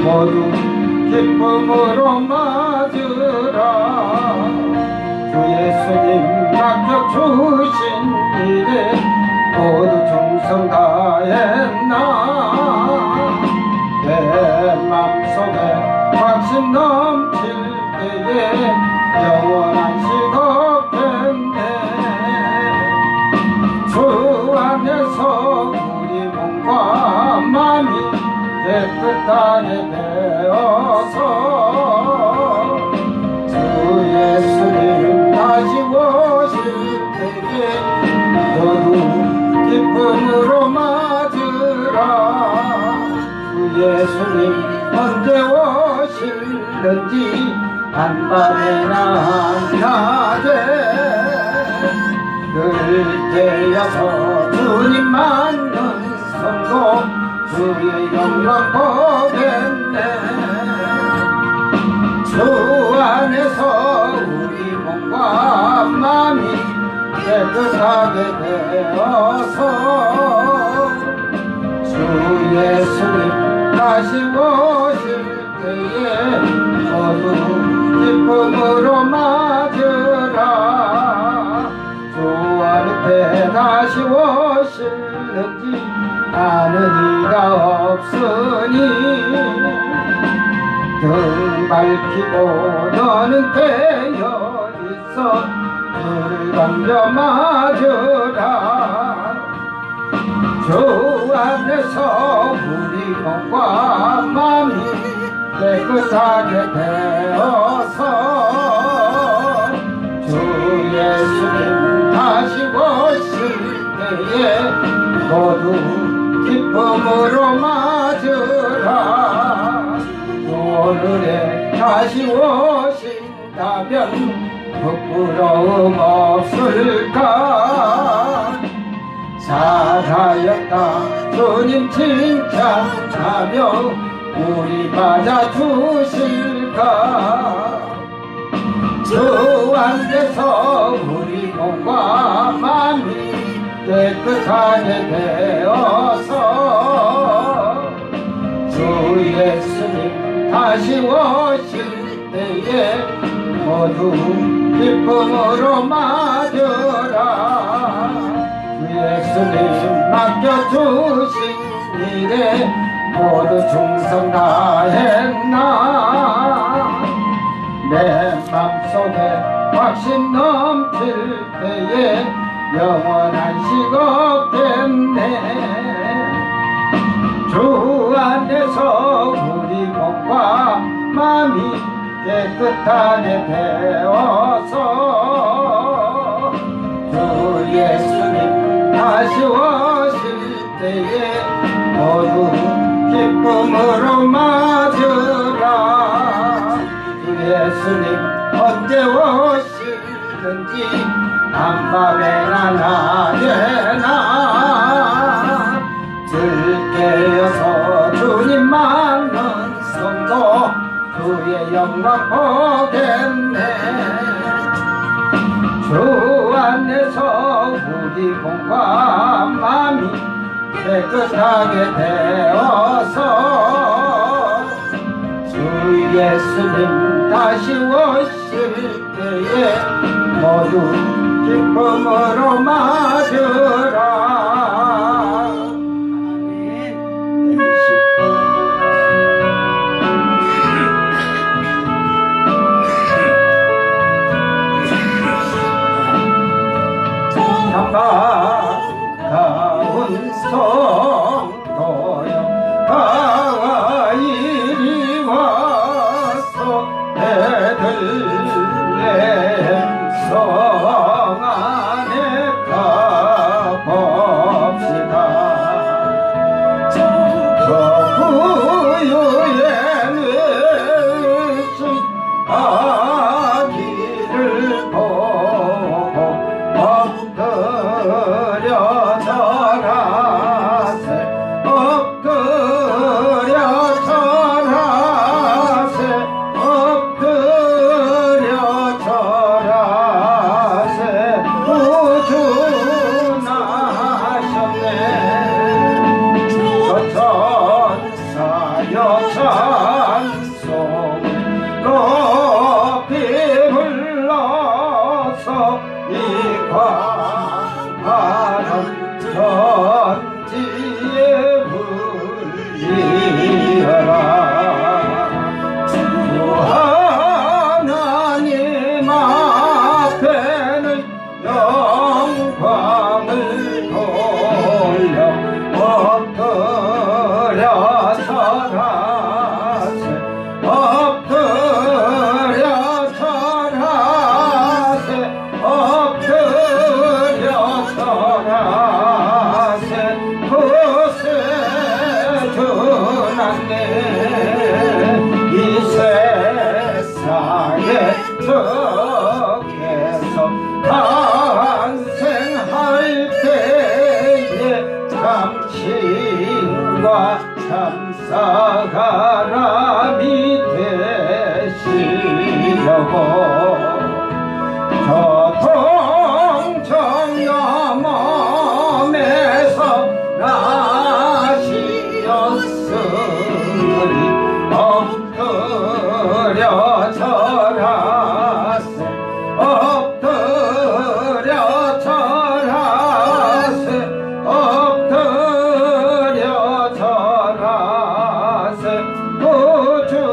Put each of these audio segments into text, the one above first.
모두 기쁨으로 맞으라. 주 예수님 맡겨주신 일에 모두 충성 다했나. 내 맘속에 확신 넘칠 때에 영원한 시겁겠네. 주 안에서 우리 몸과 마음이 깨끗하게 되어서 주 예수님 다시 오실 때에 모두 기쁨으로 맞으라. 주 예수님 언제 오실는지 한밤에나 한낮에 늘 깨어서 주님 만난 성도 주의 영광 보겠네. 주 안에서 우리 몸과 마음이 깨끗하게 되어서 주 예수님 다시 오실 때에 모두 기쁨으로 맞으라. 주 앞에 다시 오실는지 아는 이가 없으니 등 밝히고 너는 깨어있어 주를 던져 맞으라. 주 안에서 우리 몸과 마음이 깨끗하게 되어서 주 예수님 다시 오실 때에 모두 기쁨으로 맞으라. 오늘에 다시 오신다면 부끄러움 없을까. 잘하였다 주님 칭찬하며 우리 맞아주실까. 주 안에서 우리 몸과 마음이 깨끗하게 되어서 주 예수님 다시 오실 때에 모두 기쁨으로 맞으라. 주 예수님 맡겨주신 일에 모두 충성 다했나. 내 맘속에 확신 넘칠 때에 영원한 시겁겠네. 주 안에서 우리 몸과 마음이 깨끗하게 되어서 주 예수님 다시 오실 때에 모두 기쁨으로 맞으라. 주 예수님 언제 오실는지 한밤에나 낮에나 들깨어서 주님 만난 성도 주의 영광 보겠네. 주 안에서 우리 몸과 마음이 깨끗하게 되어서 주 예수님 다시 오실 때에 모두 기쁨으로 맞으라. 가까운 성도여 이리 와서 베들레헴 성 안에 가보 찬송 높이 불러서 이 광활한 천지에 불리어라. 주 하나님 앞에는 영광을 돌려 엎드려 절하세 엎드려 절하세 엎드려 절하세 구세주나님 이 세상에 적에서 탄생할 때에 참신과 참사가람이 되시려고 저 동정녀 몸에서 나시었으니 엎드려 절하세 엎드려 절하세 엎드려 절하세 구주나셨네.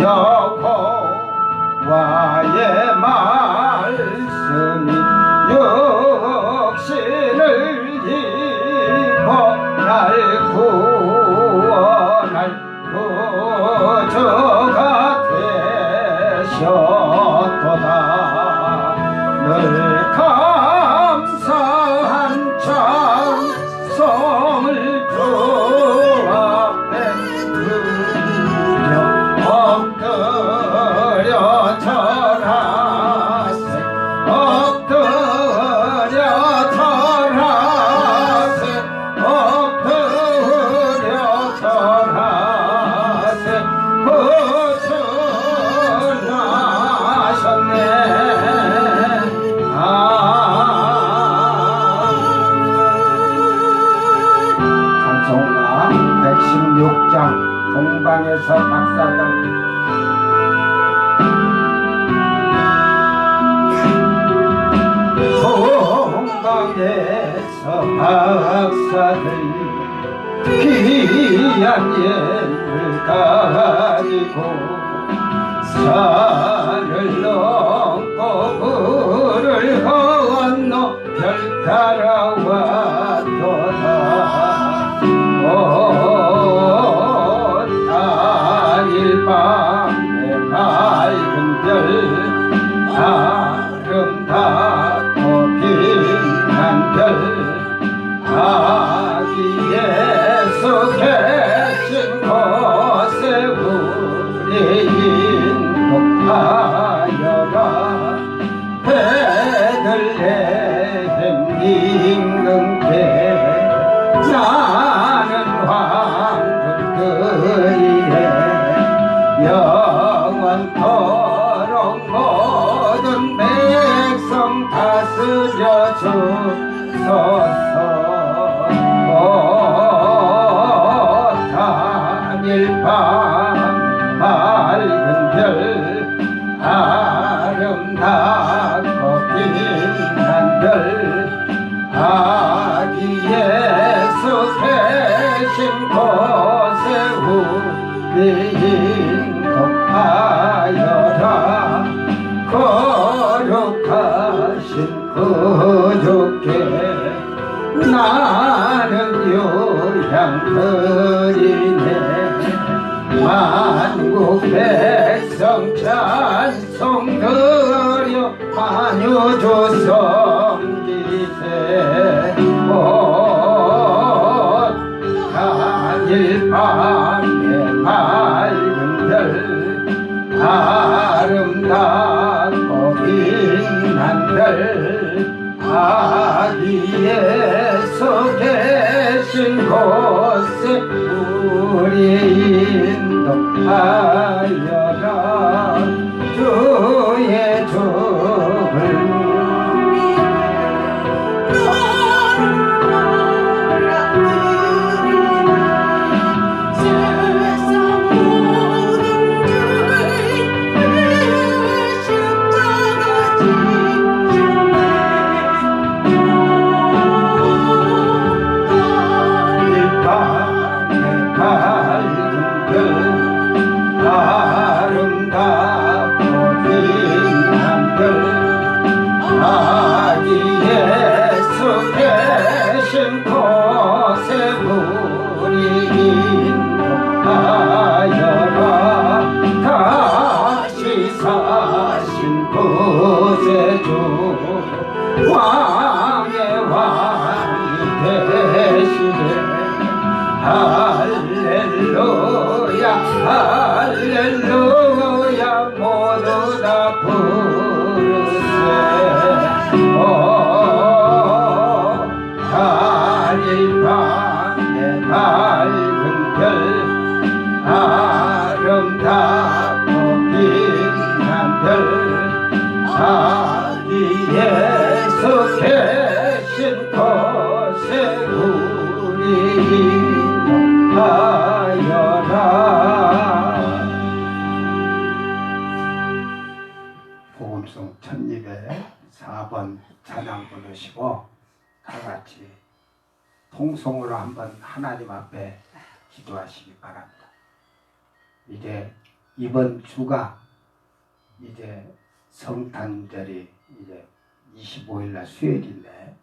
여호와의 말씀이 육신을 입어 날 구원할 구주가 되셨도다. 늘 감사한 찬송을 주 앞에 드려 엎드려 절하세 엎드려 절하세 엎드려 절하세 구주나셨네. 찬송가 116장 동방에서 박사장 동방에서 박사들 귀한 예물 가지고 산을 넘고 물을 건너 별 따라왔도다. 달일 밤에 밝은 별 아름답고 빛난 별 아기 예수 계신 곳에 우리 인복하여라. 베들레헴 임금께 나는 황금들이래 영원토록 모든 백성 다스려 주소서. 못한 일밤 밝은 별 아름답고 빛난 별 아기 예수 계신 곳에 우리 인복하여라. 거룩하신 구주께 나는 요양드리네. 만국 백성 찬송 드려 만유주 섬기세. 못한 일밤에 밝은 별 아름답고 빛난 별 아기 예수 계신 곳에 우리 인도하여라. 주의 죽을 너를 알아들으리 할렐루야 할렐루야 모두 다 부르세 오 달이 밤에 밝은 별 아름답고 빛난 별 아기에서 계신 곳에 우리 하여라. 복음송 1204번 찬양 부르시고 다같이 통성으로 한번 하나님 앞에 기도하시기 바랍니다. 이제 이번 주가 이제 성탄절이 이제 25일날 수요일인데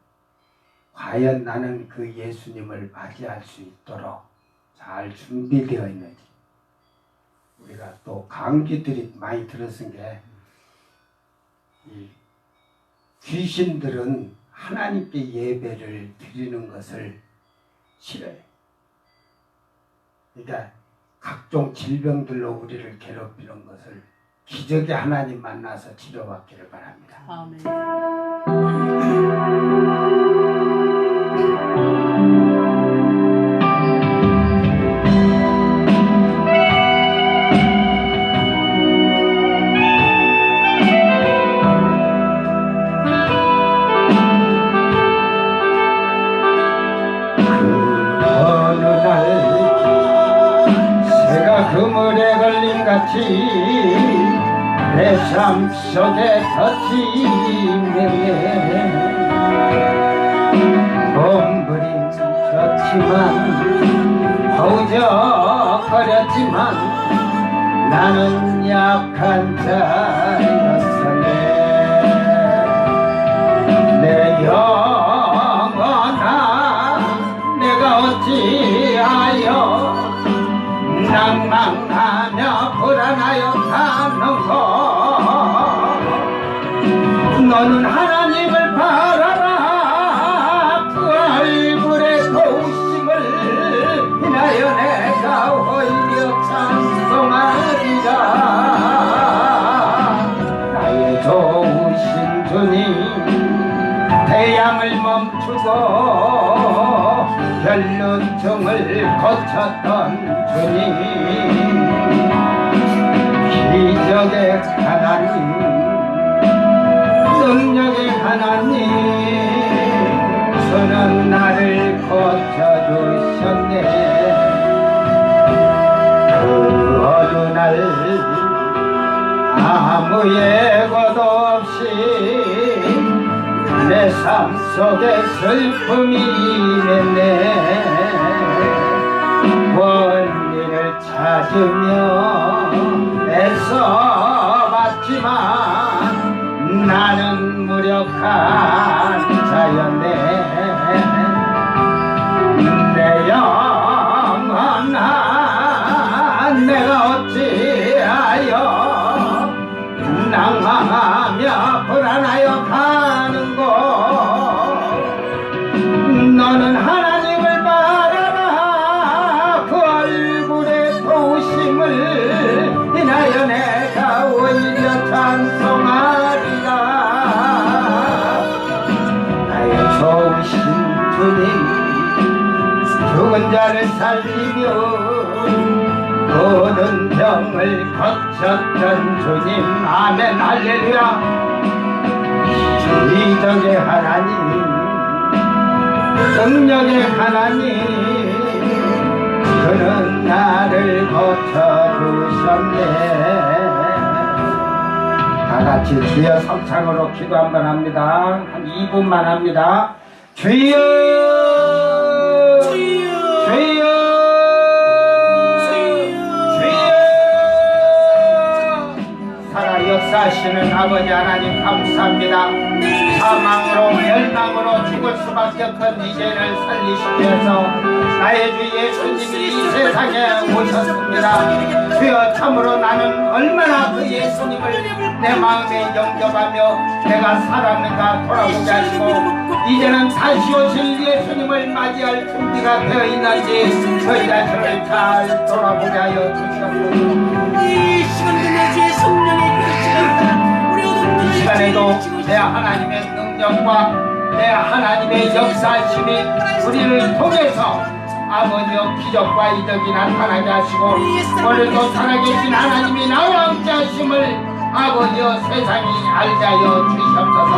과연 나는 그 예수님을 맞이할 수 있도록 잘 준비되어 있는지. 우리가 또 강기들이 많이 들었은 게 이 귀신들은 하나님께 예배를 드리는 것을 싫어해요. 그러니까 각종 질병들로 우리를 괴롭히는 것을 기적의 하나님 만나서 치료받기를 바랍니다. 아멘. 그물에 걸린 같이 내 삶 속에 터지네 몸부림쳤지만 허우적거렸지만 나는 약한 자였었네 내 영혼아 내가 어찌하여 낭망하며 불안하여 가는고 너는 하나님을 바라라 그 얼굴의 도우심을 인하여 내가 오히려 찬송하리라 나의 좋으신 주님 태양을 멈추고 결론증을 거쳤던 주님 기적의 하나님 능력의 하나님 주는 나를 고쳐주셨네 그 어느 날 아무 예고도 없이 내 삶 속에 슬픔이 임했네 원리를 찾으며 애써봤지만 나는 무력한 자였네 내 영혼아 내가 어찌하여 낭망하며 불안하여 가는고 너는 하나님을 바라라 그 얼굴의 도우심을 인하여 내가 오히려 찬송하리라 나의 좋으신 주님 죽은 자를 살리며 모든 병을 고쳤던 주님 아멘 할렐루야 기적의 하나님 능력의 하나님 그는 나를 고쳐주셨네 다같이 주여 성창으로 기도 한번 합니다 한 2분만 합니다 주여 주여 주여 역사하시는 아버지 하나님 감사합니다. 사망으로 멸망으로 죽을 수밖에 없던 이제를 살리시기 위해서 나의 주 예수 예수님이 이 세상에 오셨습니다. 주여, 참으로 나는 얼마나 그 예수님을 내 마음에 영접하며 내가 살았는가 돌아보게 하시고 이제는 다시 오실 예수님을 맞이할 준비가 되어 있는지 저희 자신을 잘 돌아보게 하여 주시옵소서. 이 시간에 주의 성령의 이 시간에도 내 하나님의 능력과 내 하나님의 역사심이 우리를 통해서 아버지여 기적과 이적이 나타나게 하시고 오늘도 살아계신 하나님이 나와 함께 하심을 아버지여 세상이 알게 하여 주시옵소서.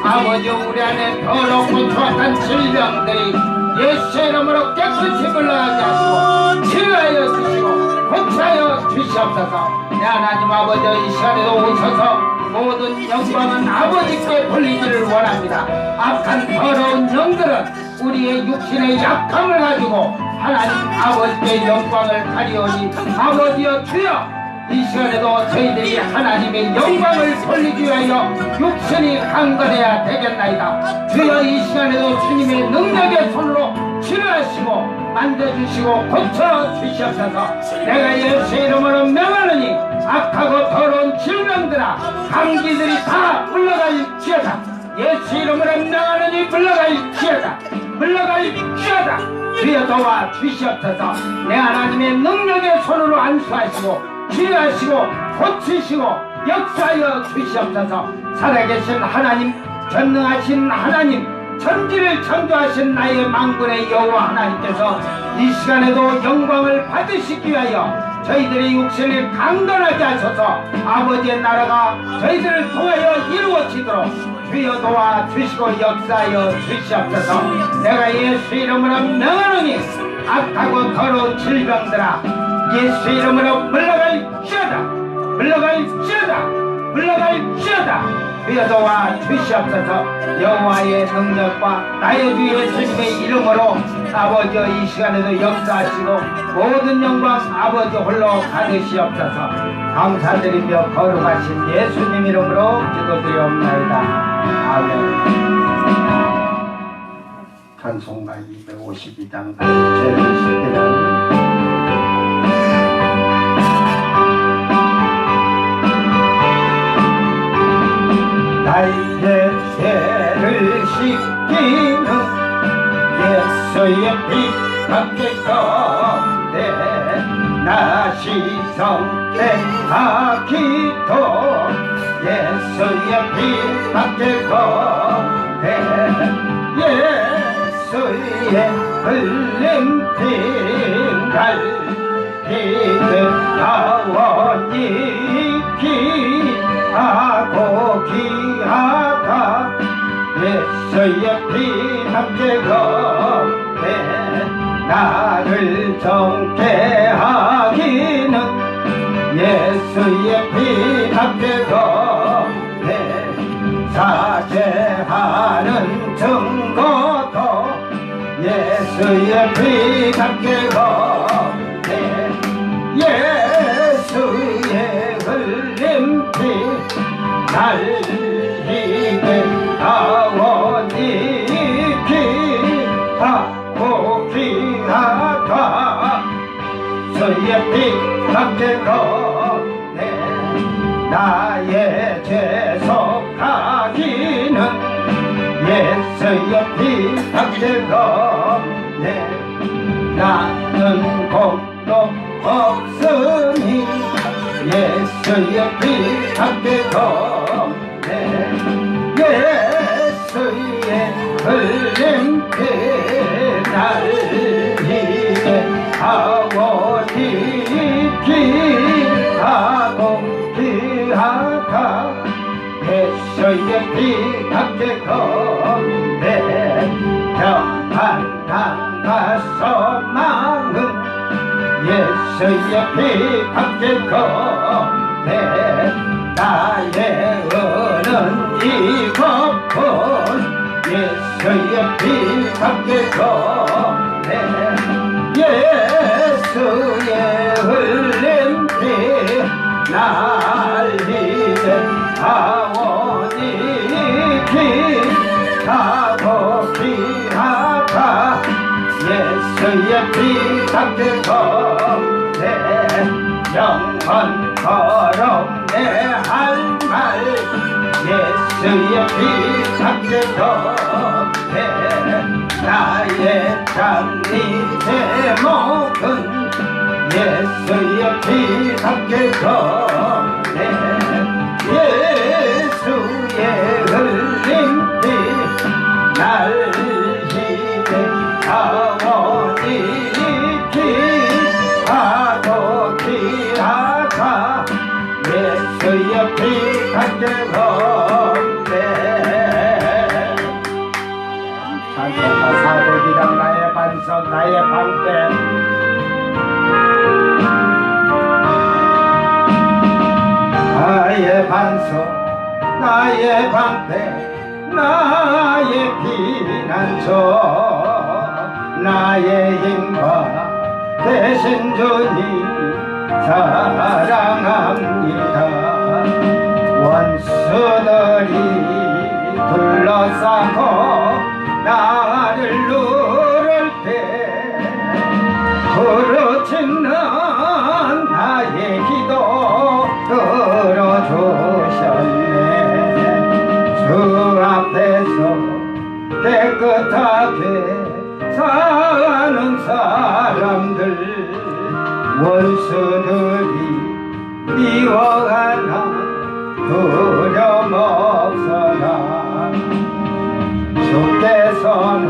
아버지여 우리 안에 더럽고 추악한 질병들이 예수의 이름으로 깨끗이 물러가게 하시고 치료하여 주시고 고치하여 주시옵소서. 내 하나님 아버지여 이 시간에도 오셔서 모든 영광은 아버지께 돌리기를 원합니다. 악한 더러운 영들은 우리의 육신의 약함을 가지고 하나님 아버지께 영광을 가리오니 아버지여 주여 이 시간에도 저희들이 하나님의 영광을 돌리기 위하여 육신이 강건해야 되겠나이다. 주여 이 시간에도 주님의 능력의 손으로 치료하시고 만져주시고 고쳐주시옵소서. 내가 예수의 이름으로 명하느니 악하고 더러운 질병들아 감기들이 다 물러갈지어다. 예수 이름으로 명하느니 물러갈지어다. 물러갈지어다. 주여 도와 주시옵소서. 내 하나님의 능력의 손으로 안수하시고 치료하시고 고치시고 역사하여 주시옵소서. 살아계신 하나님, 전능하신 하나님, 천지를 창조하신 나의 만군의 여호와 하나님께서 이 시간에도 영광을 받으시기 위하여 저희들의 육신을 강건하게 하셔서 아버지의 나라가 저희들을 통하여 이루어지도록 주여 도와주시고 역사하여 주시옵소서. 내가 예수 이름으로 명하노니 악하고 더러운 질병들아 예수 이름으로 물러갈지어다. 물러갈지어다. 물러갈지어다. 주여 도와주시옵소서. 여호와의 능력과 나의 주 예수님의 이름으로 아버지여 이 시간에도 역사하시고 모든 영광 아버지 홀로 받으시옵소서. 감사드리며 거룩하신 예수님 이름으로 기도드리옵나이다. 아멘. 찬송가 252장 죄를 씻기는 나의 죄를 씻기는 예수의 피 밖에 건데 나 시성때 하기도 예수의 피 밖에 건데 예수의 흘린 피 갈기는 나원이 귀하고 귀하다. 예수의 피 함께 건데 나를 정케 하기는 예수의 피 함께 건데 사죄하는 증거도 예수의 피 함께 건데 예수의 흘린 피 날리게 하오니 귀하고 귀하다. 예수의 피 함께 건데 나의 죄 속하기는 예수의 피 함께 건데 나는 공로 없으니 예수의 피 함께 건데 예수의 흘린 피 날리게 하오니 귀하고 귀하다. 예수의 피 함께 건데 평안함과 소망은 예수의 피 함께 건데 나의 은은 이것뿐 예수의 피 함께 건데 예수의 흘린 피 날리게 하오니 귀하고 귀하다. 예수의 피 피삭해서 내 영혼 더럽네 할말 예수의 피삭해서 내 나의 장리 제목은 예수의 피삭해서 내 예수의 흘린 피 날 희대 아버지 기하도 기하사 예수의 피 삭해서 찬송가 400이란 나의 반석 나의 방패 나의 반석 나의 방패 나의 피난처 나의 힘과 대신 주님 사랑합니다 원수들이 둘러싸고 나를 누를 때 부르짖는 나의 기도 들어주셨네 주 앞에서 깨끗하게 사는 사람들 원수들이 미워하나 두려움없어라 주께서는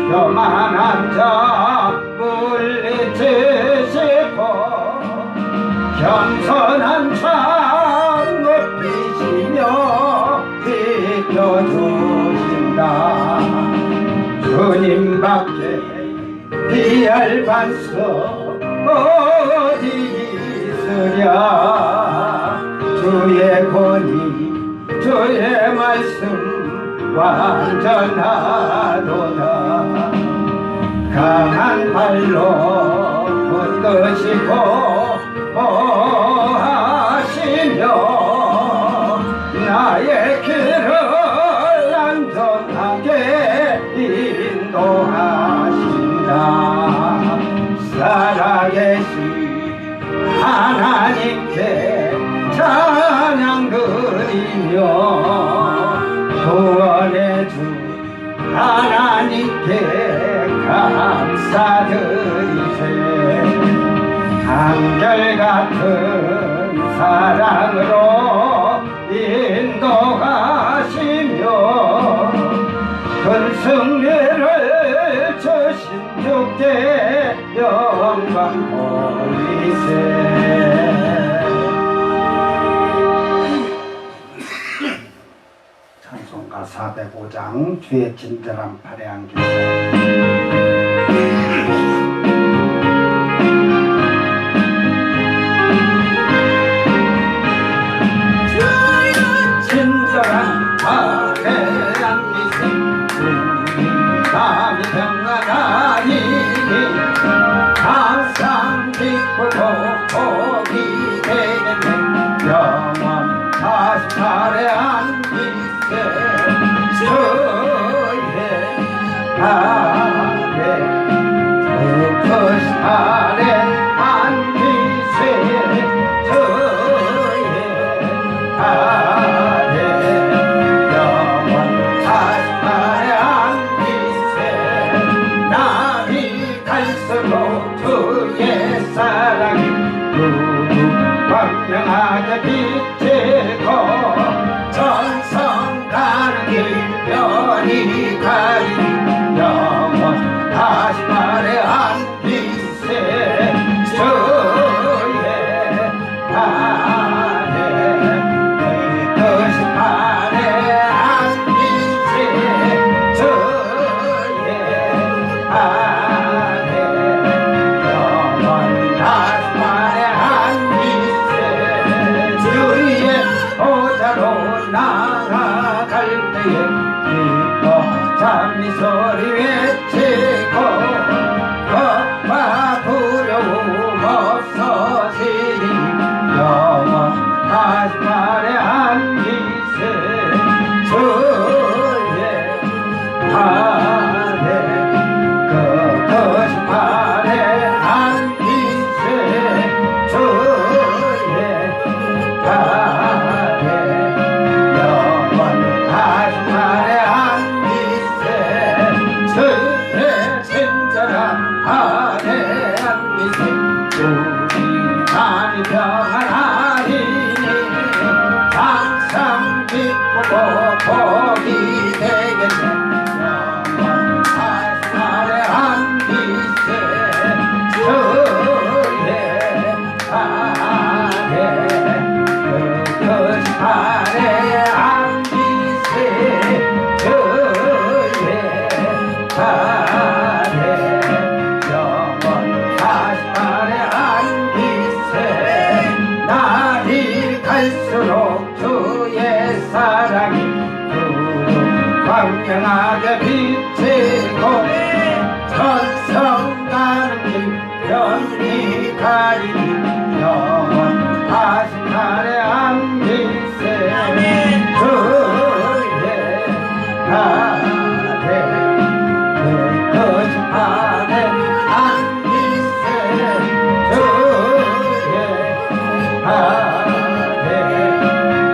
교만한 자 물리치시고 겸손한 자 높이시며 비켜주신다 주님밖에 피할 반석 어디 있으랴 주의 권위 주의 말씀 완전하도다 강한 발로 붙드시고 보하시며 나의 길을 안전하게 인도하신다 살아계신 하나님께 찬양 드리며 구원의 주 하나님께 감사드리세 한결같은 사랑으로 인도하시며 큰 승리를 주신 주께 영광 돌리세 찬송가 405장 주의 친절한 팔에 안기세 친절한 팔에 안기세 우리 마음이 평안하니 항상 기쁘고 복이 되겠네 영원 48에 안기세 주의 아래 푸푸시 아래 안기세 주의 아래 영원 48에 안기세 날이 갈수록 주의 사랑이 광명하게 비치고 전성 가는 길 별이 가리니 영원 48에 안기세 주의 아래 48에 안기세 주의 아래 영원 48에 안기세 주의 보좌로 나아갈 때에 기뻐 잠미소 안기세 우리 삶이 평안하리니 항상 기쁘고 복이 되겠네 영원한 날에 안기세 주의 아래 그것이 아래 안기세 주의 아래 영원한 날에 안기세 날이 갈수록 주의 사랑이 광명하게 비치고 천성 가는 길 연히 가리니 영원하신 날에 안기세 주의 아래 그것이 아래 안기세 주의 아래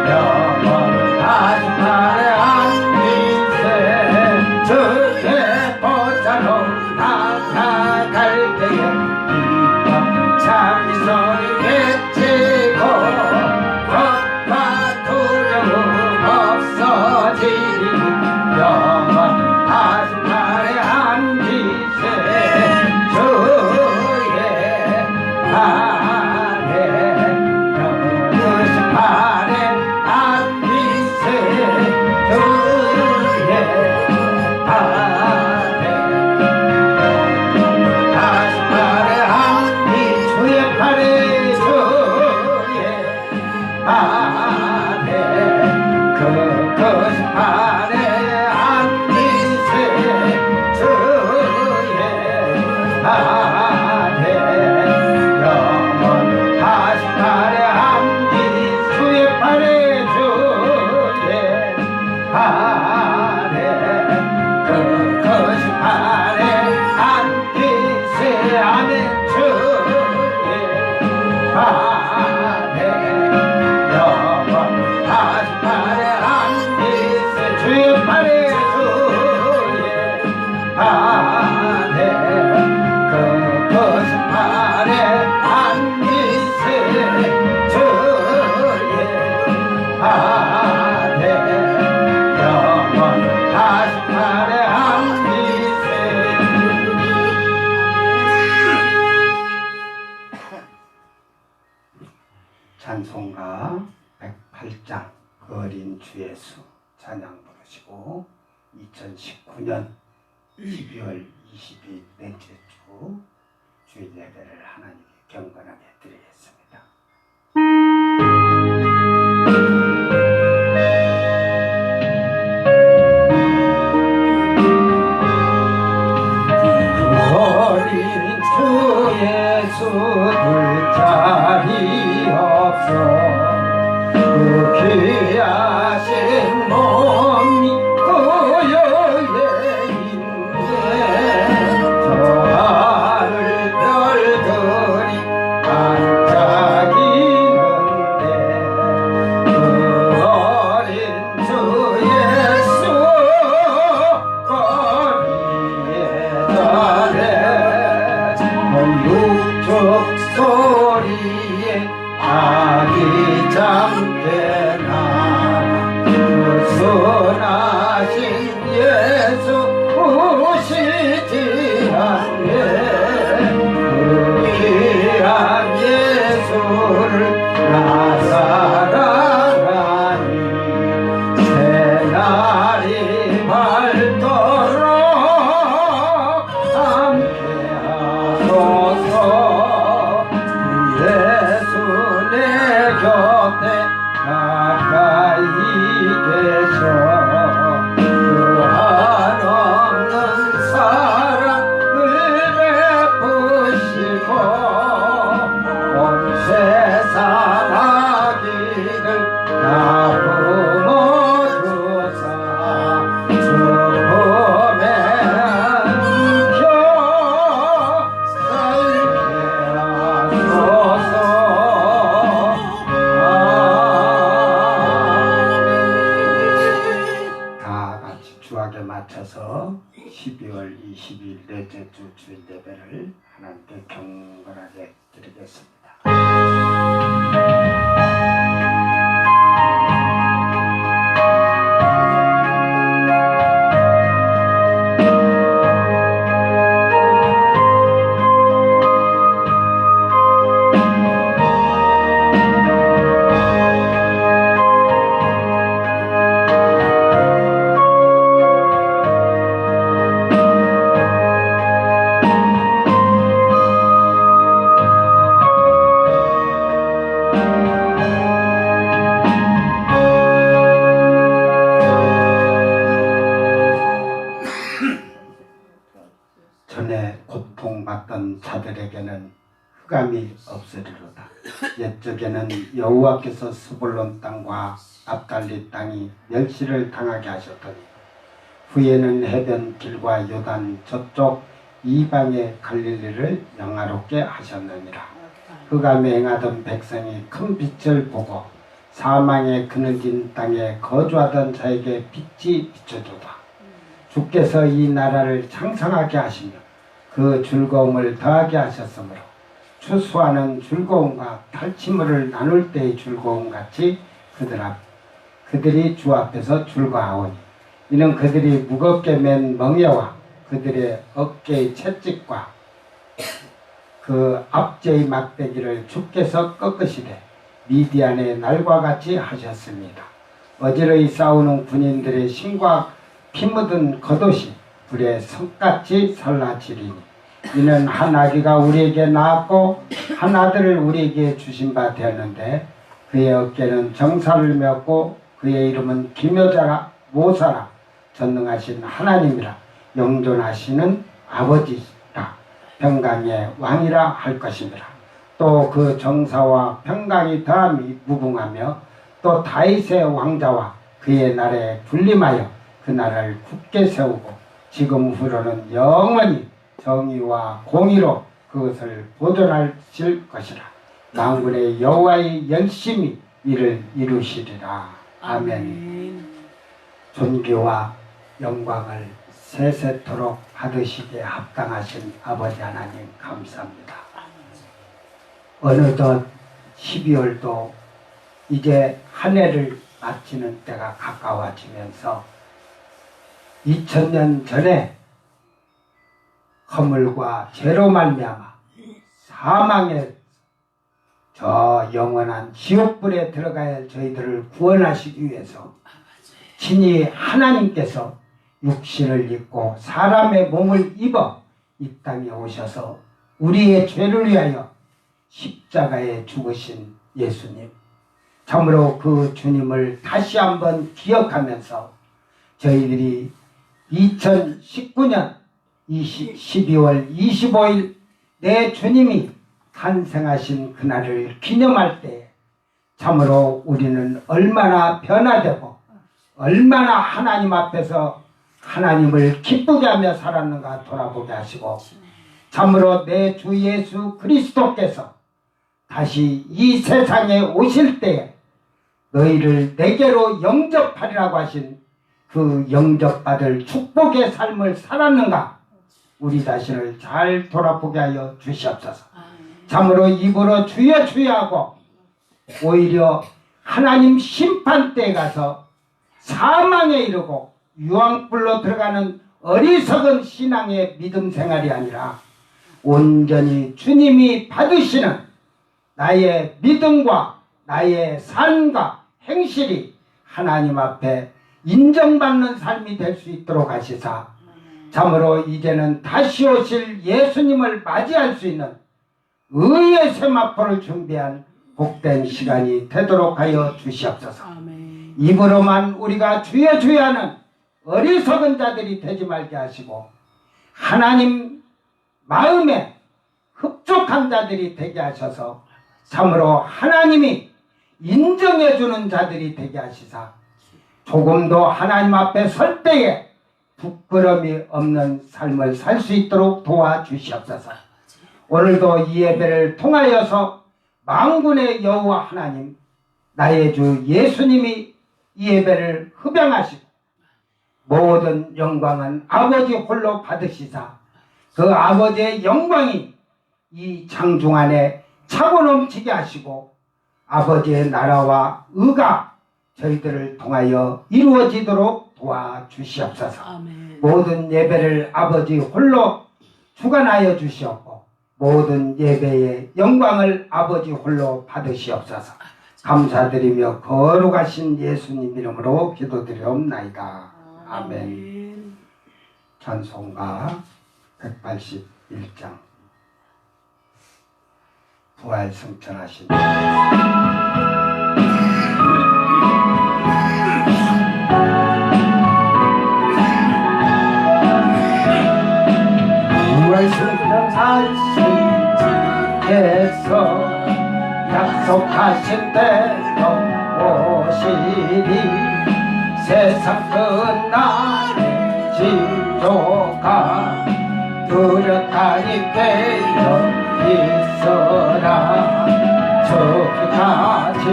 영원하신 날에 안기세 주의 보좌로 나아갈 때에 기쁨 참이 소리 외치고 겁과 두려움 없어지리 영원하신 날에 안기세 주의 아래 영원하신 날에 안기세 주의 아래 다시 팔에 안기 주의 팔에 주의 아래 그것이 팔에 안기세 주의 아래 영원하신 팔에 안기 주의 팔에 주의 아래 그것이 팔에 안기세 아멘 주의 아래 영원하신 팔에 안기세 주의 팔에 주의 아래 그것이 팔에 안기세 주의 아래 영원하신 팔에 안기세 찬송가 108장 어린 주 예수 찬양 부르시고 2019년 12월 20일 넷째 주 주일 예배를 하나님께 경건하게 드리겠습니다. 어린 주 예수 둘자리 없어 그 귀하신 몸이 고요에 있네 저 하늘 별들이 반짝이는데 그 어린 주 예수 거리에 달해 육축 소리에 아기 잠깨나 그 순하신 예수 오시지 않네 그 귀한 예수를 나 사랑하니 새날이 밝도록 함께하소서 예수 내 곁에 가까이 계셔 그 한없는 사랑을 베푸시고 온 세상 아기들 다 부모주사 주품에 안겨 살게 하소서 다 같이 주악에 맞춰서 12월 20일 넷째 주 주일 예배를 하나님께 경건하게 드리겠습니다. 전에 고통받던 자들에게는 흑암이 없으리로다. 옛적에는 여호와께서 스불론 땅과 납달리 땅이 멸시를 당하게 하셨더니 후에는 해변 길과 요단 저쪽 이방의 갈릴리를 영화롭게 하셨느니라. 흑암에 행하던 백성이 큰 빛을 보고 사망의 그늘진 땅에 거주하던 자에게 빛이 비춰주다. 주께서 이 나라를 창성하게 하시며 그 즐거움을 더하게 하셨으므로 추수하는 즐거움과 탈취물을 나눌 때의 즐거움 같이 그들이 주 앞에서 즐거워하오니 이는 그들이 무겁게 맨 멍에와 그들의 어깨의 채찍과 그 앞제의 막대기를 주께서 꺾으시되 미디안의 날과 같이 하셨습니다. 어지러이 싸우는 군인들의 신과 피 묻은 겉옷이 불에 성같이 살라지리니 이는 한 아기가 우리에게 낳았고 한 아들을 우리에게 주신 바 되었는데 그의 어깨는 정사를 메었고 그의 이름은 기묘자라 모사라 전능하신 하나님이라 영존하시는 아버지라 평강의 왕이라 할 것입니다. 또 그 정사와 평강이 더함이 무궁하며 또 다윗의 왕자와 그의 나라에 군림하여 그 나라를 굳게 세우고 지금 후로는 영원히 정의와 공의로 그것을 보존하실 것이라. 만군의 여호와의 열심히 이를 이루시리라. 아멘. 존귀와 영광을 세세토록 받으시기에 합당하신 아버지 하나님 감사합니다. 어느덧 12월도 이제 한 해를 마치는 때가 가까워지면서 2000년 전에 허물과 죄로 말미암아 사망의 저 영원한 지옥불에 들어가야 할 저희들을 구원하시기 위해서 친히 하나님께서 육신을 입고 사람의 몸을 입어 이 땅에 오셔서 우리의 죄를 위하여 십자가에 죽으신 예수님, 참으로 그 주님을 다시 한번 기억하면서 저희들이 2019년 12월 25일 내 주님이 탄생하신 그날을 기념할 때 참으로 우리는 얼마나 변화되고 얼마나 하나님 앞에서 하나님을 기쁘게 하며 살았는가 돌아보게 하시고 참으로 내 주 예수 그리스도께서 다시 이 세상에 오실 때에 너희를 내게로 영접하리라고 하신 그 영접받을 축복의 삶을 살았는가 우리 자신을 잘 돌아보게 하여 주시옵소서. 참으로 입으로 주여 주여 하고 오히려 하나님 심판대에 가서 사망에 이르고 유황불로 들어가는 어리석은 신앙의 믿음 생활이 아니라 온전히 주님이 받으시는 나의 믿음과 나의 삶과 행실이 하나님 앞에 인정받는 삶이 될 수 있도록 하시사 참으로 이제는 다시 오실 예수님을 맞이할 수 있는 의의 세마포를 준비한 복된 시간이 되도록 하여 주시옵소서. 아멘. 입으로만 우리가 주여 주여 하는 어리석은 자들이 되지 말게 하시고 하나님 마음에 흡족한 자들이 되게 하셔서 참으로 하나님이 인정해주는 자들이 되게 하시사 조금도 하나님 앞에 설 때에 부끄러움이 없는 삶을 살 수 있도록 도와주시옵소서. 오늘도 이 예배를 통하여서 만군의 여호와 하나님 나의 주 예수님이 이 예배를 흡양하시고 모든 영광은 아버지 홀로 받으시사 그 아버지의 영광이 이 장중 안에 차고 넘치게 하시고 아버지의 나라와 의가 저희들을 통하여 이루어지도록 도와주시옵소서. 아멘. 모든 예배를 아버지 홀로 주관하여 주시옵고 모든 예배의 영광을 아버지 홀로 받으시옵소서. 감사드리며 거룩하신 예수님 이름으로 기도드리옵나이다. 아멘. 찬송가 181장 부활 승천하신 부활 승천하신 주께서 약속하신 대로 오시리 세상 끝날에 지조가 뚜렷하니 깨어 있어라 저기까지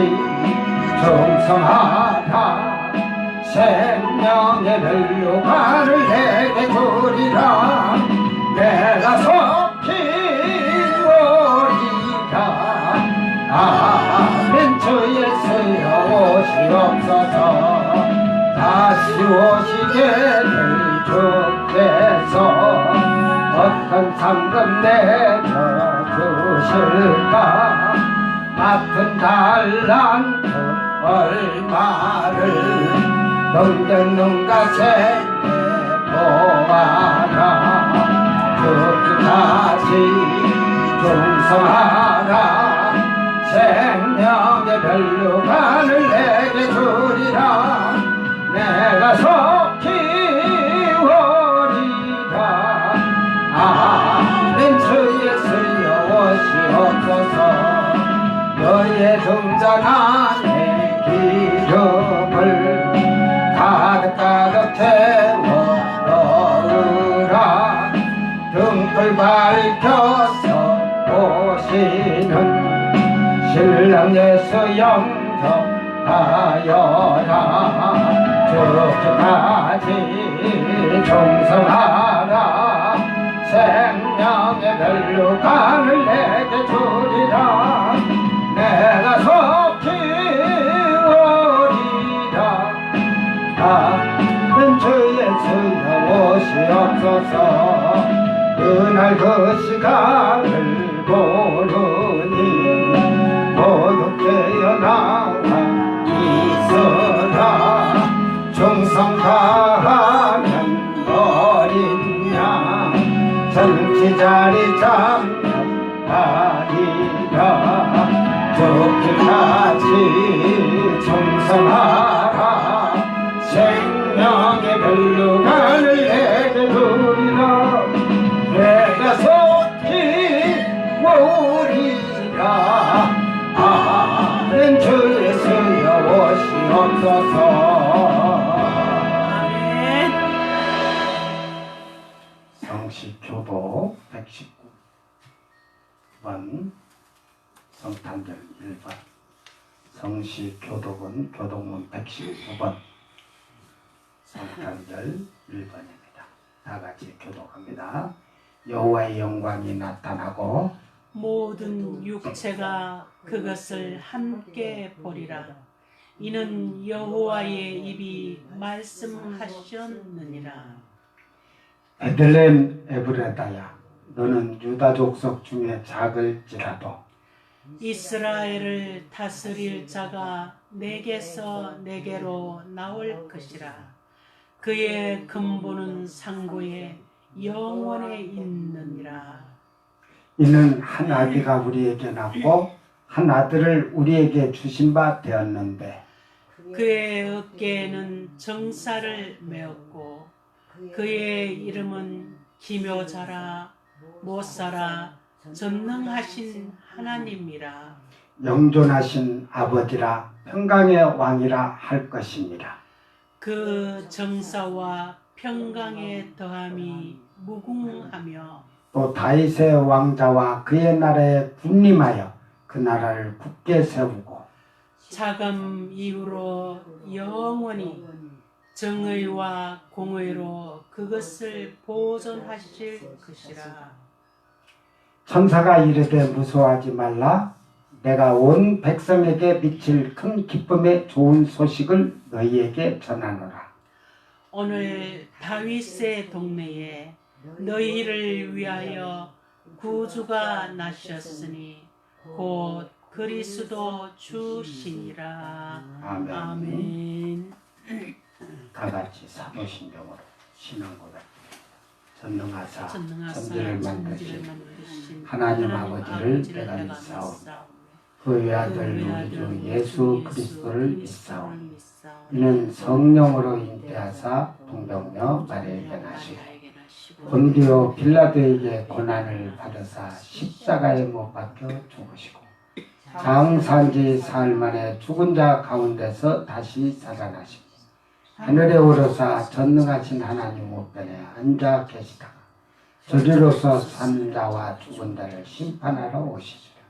충성하라 생명의 멸류관을 내게 주리라 내가 속히 오리라 아멘. 주 예수여 오시옵소서. 다시 오시게 될 주께서 어떤 상금 내려주실까 맡은 달란트 얼마를 넘겼는가 생각보아라 끝까지 충성하라 생명의 멸류관을 내게 주리라 내가 속히 오리라 아멘. 주 예수여 오시옵소서 너의 등잔 안에 기름을 가득 채워 넣으라 등불 밝혀서 오시는 신랑 예수 영접하여라 주까지 충성하라 생명의 멸류관을 내게 주리라 내가 속히 오리라 아멘. 주 예수여 오시옵소서 그날 그 시간을 보르니 모두 깨어나와 있어라 충성 다하면 어린 양 정치 자리 잡는 아리라 죽기까지 충성하라 생명의 멸류관을 내게 주리라 내가 속히 오리라 아멘. 주 예수여 오시옵소서. 아멘. 성시교도 119번 성탄절 1번 성시교독은 교독문 119번 성탄절 1번입니다. 다같이 교독합니다. 여호와의 영광이 나타나고 모든 육체가 그것을 함께 보리라. 이는 여호와의 입이 말씀하셨느니라. 베들레헴 에브라다야 너는 유다 족속 중에 작을지라도 이스라엘을 다스릴 자가 내게서 내게로 나올 것이라. 그의 근본은 상고에 영원에 있느니라. 이는 한 아기가 우리에게 낳고 한 아들을 우리에게 주신 바 되었는데 그의 어깨에는 정사를 메었고 그의 이름은 기묘자라 못사라 전능하신 하나님이라. 영존하신 아버지라 평강의 왕이라 할 것입니다. 그 정사와 평강의 더함이 무궁하며 또 다윗의 왕자와 그의 나라에 군림하여 그 나라를 굳게 세우고 자금 이후로 영원히 정의와 공의로 그것을 보존하실 것이라. 천사가 이르되 무서워하지 말라. 내가 온 백성에게 미칠 큰 기쁨의 좋은 소식을 너희에게 전하노라. 오늘 다윗의 동네에 너희를 위하여 구주가 나셨으니 곧 그리스도 주시니라. 아멘. 아멘. 다 같이 사도신경으로 신앙고백. 전능하사 전능하사 천지를 천지를 만드신 만드신 하나님 아버지를 내가 믿사오니 그 외아들 우리 주 예수 그리스도를 믿사오니 이는 성령으로 잉태하사 동정녀 마리아에게 나시고 본디오 빌라도에게 고난을 받으사 십자가에 못 박혀 죽으시고 장사한지 사흘 만에 죽은 자 가운데서 다시 살아나시고 하늘에 오르사 전능하신 하나님 우편에 앉아 계시다가 저리로서 산 자와 죽은 자를 심판하러 오시리라.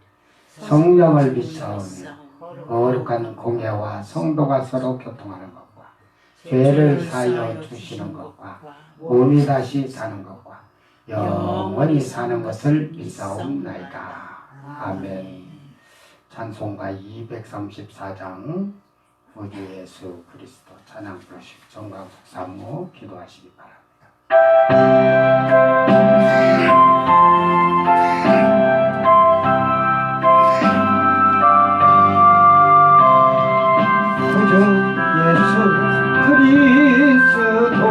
성령을 믿사오며 거룩한 공예와 성도가 서로 교통하는 것과 죄를 사하여 주시는 것과 몸이 다시 사는 것과 영원히 사는 것을 믿사옵나이다. 아멘. 찬송가 234장 구주 예수 그리스도 찬양 부르시고 정광숙 사모 기도하시기 바랍니다. 구주 예수 그리스도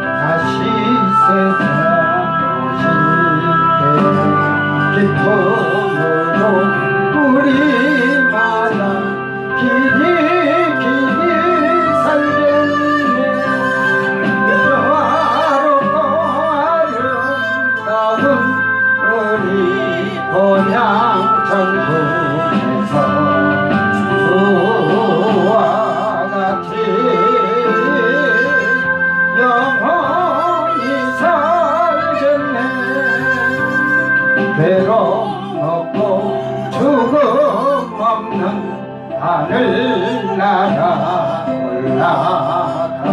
다시 세상 오실 때 기쁨으로 우리마다 길이 살겠네. 영화롭고 아름다운 우리 본향 천국에서 주와 같이 영원히 살겠네. 괴로움 없고 죽음 없는 하늘나라 올라가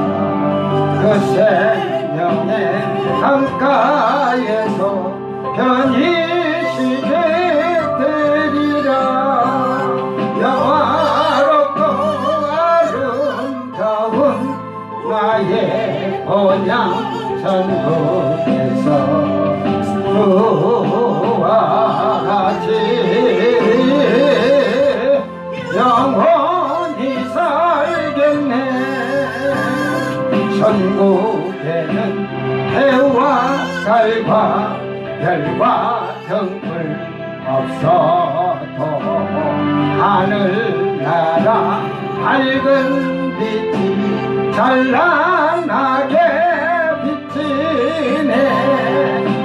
그 생명의 강가에서 편히 쉬게 되리라. 영화롭고 아름다운 나의 본향 천국에서 주와 같이 영원히 살겠네. 천국에는 해와 달과 별과 등불 없어도 하늘나라 밝은 빛이 찬란하게 비치네.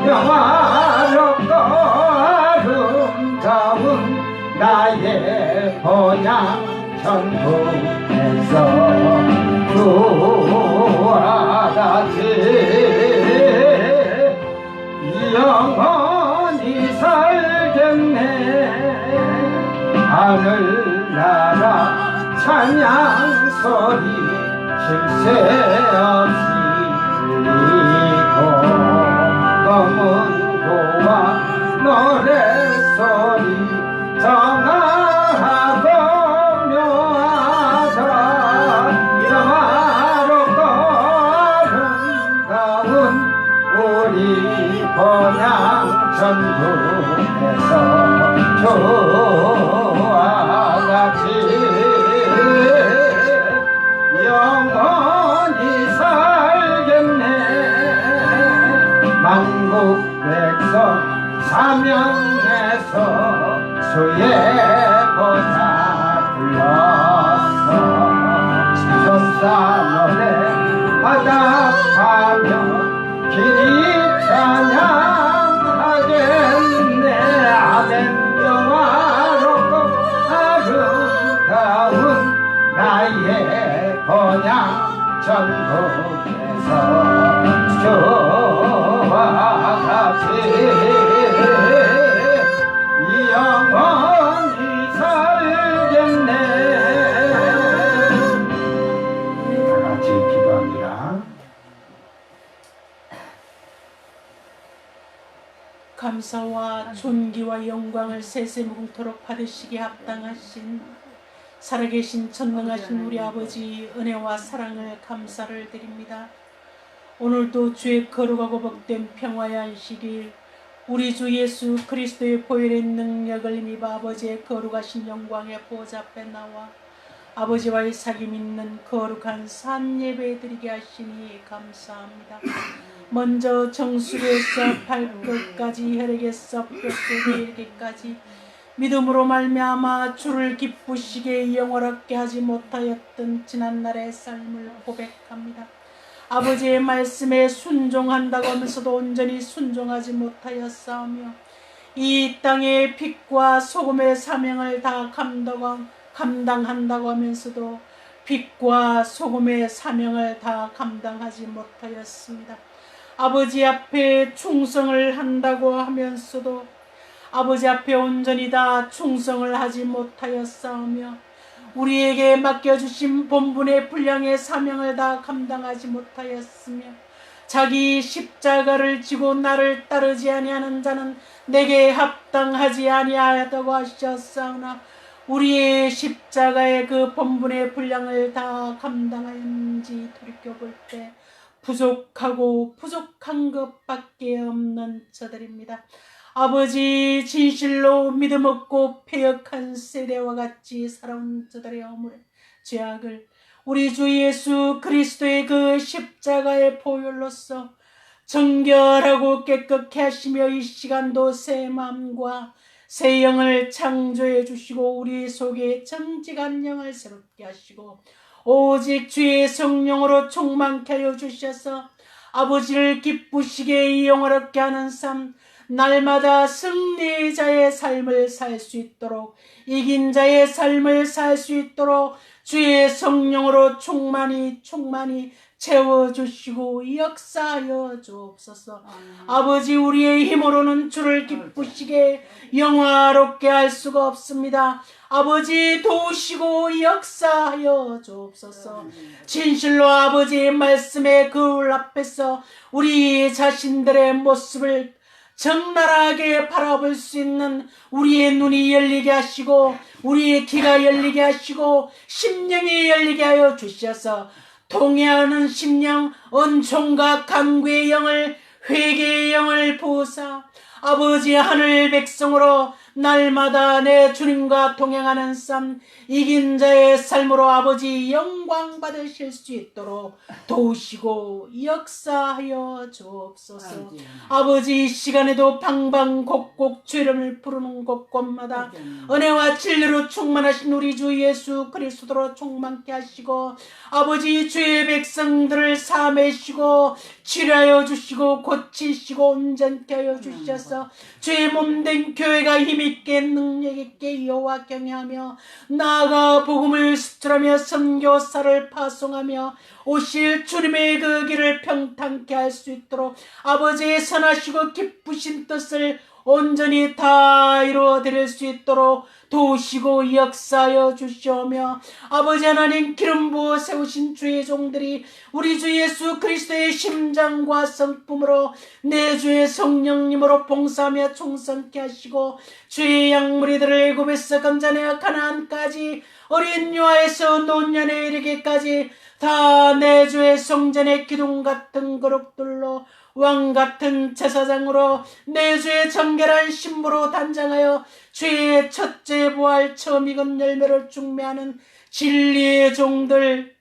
영화롭고 아름다운 나의 본향 천국에서 주와 같이 영원히 살겠네. 하늘나라 찬양 소리 쉴 새 없이 들리고 검은 고와 노래소리 정하고 묘하다. 영화롭고 아름다운 우리 본향 천국에서 주와 같이 영원히 살겠네. 만국 백성 사명에서 주의 보좌 불렀어. 지성사 노래 바닥하며 길이 찬양하겠네. 아멘. 영화롭고 아름다운 나의 본향 천국에서 주와 같이 영원히 살겠네. 다 같이 기도합니다. 존귀와 영광을 세세무궁토록 받으시기에 합당하신 살아계신 전능하신 우리 아버지 은혜와 사랑을 감사를 드립니다. 오늘도 주의 거룩하고 복된 평화의 안식일 우리 주 예수 그리스도의 보혈의 능력을 힘입어 아버지의 거룩하신 영광의 보좌 앞에 나와 아버지와의 사귐 있는 거룩한 산 예배 드리게 하시니 감사합니다. 먼저 정수리에서 발끝까지 혈액에서 뼛속에 이르기까지 믿음으로 말미암아 주를 기쁘시게 영원하게 하지 못하였던 지난날의 삶을 고백합니다. 아버지의 말씀에 순종한다고 하면서도 온전히 순종하지 못하였사오며 이 땅의 빛과 소금의 사명을 다 감당한다고 하면서도 빛과 소금의 사명을 다 감당하지 못하였습니다. 아버지 앞에 충성을 한다고 하면서도 아버지 앞에 온전히 다 충성을 하지 못하였사오며 우리에게 맡겨주신 본분의 분량의 사명을 다 감당하지 못하였으며 자기 십자가를 지고 나를 따르지 아니하는 자는 내게 합당하지 아니하다고 하셨사오나 우리의 십자가의 그 본분의 분량을 다 감당하였는지 돌이켜볼 때 부족하고 부족한 것밖에 없는 저들입니다. 아버지 진실로 믿음 없고 패역한 세대와 같이 살아온 저들의 허물의 죄악을 우리 주 예수 그리스도의 그 십자가의 보혈로서 정결하고 깨끗게 하시며 이 시간도 새 마음과 새 영을 창조해 주시고 우리 속에 정직한 영을 새롭게 하시고 오직 주의 성령으로 충만케 하여 주셔서 아버지를 기쁘시게 영원하게 하는 삶 날마다 승리자의 삶을 살 수 있도록 이긴 자의 삶을 살 수 있도록 주의 성령으로 충만히 채워주시고 역사하여 주옵소서. 아버지 우리의 힘으로는 주를 기쁘시게 영화롭게 할 수가 없습니다. 아버지 도우시고 역사하여 주옵소서. 진실로 아버지의 말씀의 거울 앞에서 우리 자신들의 모습을 적나라하게 바라볼 수 있는 우리의 눈이 열리게 하시고 우리의 귀가 열리게 하시고 심령이 열리게 하여 주셔서 통해하는 심령 은총과 간구의 영을 회개의 영을 부으사 아버지 하늘 백성으로 날마다 내 주님과 동행하는 삶 이긴 자의 삶으로 아버지 영광 받으실 수 있도록 도우시고 역사하여 주옵소서. 아버지 이 시간에도 방방곡곡 주 이름을 부르는 곳곳마다 은혜와 진리로 충만하신 우리 주 예수 그리스도로 충만케 하시고 아버지 주의 백성들을 사매시고 치료하여 주시고 고치시고 온전케 하여 주셔서 주의 몸된 교회가 힘있게 능력있게 여호와 경외하며 나아가 복음을 수출하며 선교사를 파송하며 오실 주님의 그 길을 평탄케 할 수 있도록 아버지의 선하시고 기쁘신 뜻을 온전히 다 이루어드릴 수 있도록 도우시고 역사하여 주시오며 아버지 하나님 기름 부어 세우신 주의 종들이 우리 주 예수 그리스도의 심장과 성품으로 내 주의 성령님으로 봉사하며 충성케 하시고 주의 양무리들을 애굽에서 건져내어 가나안까지 어린 유아에서 노년에 이르기까지 다 내 주의 성전의 기둥 같은 그룹들로 왕같은 제사장으로 내 주의 정결한 신부로 단장하여 주의 첫째 부활 처음 익은 열매를 중매하는 진리의 종들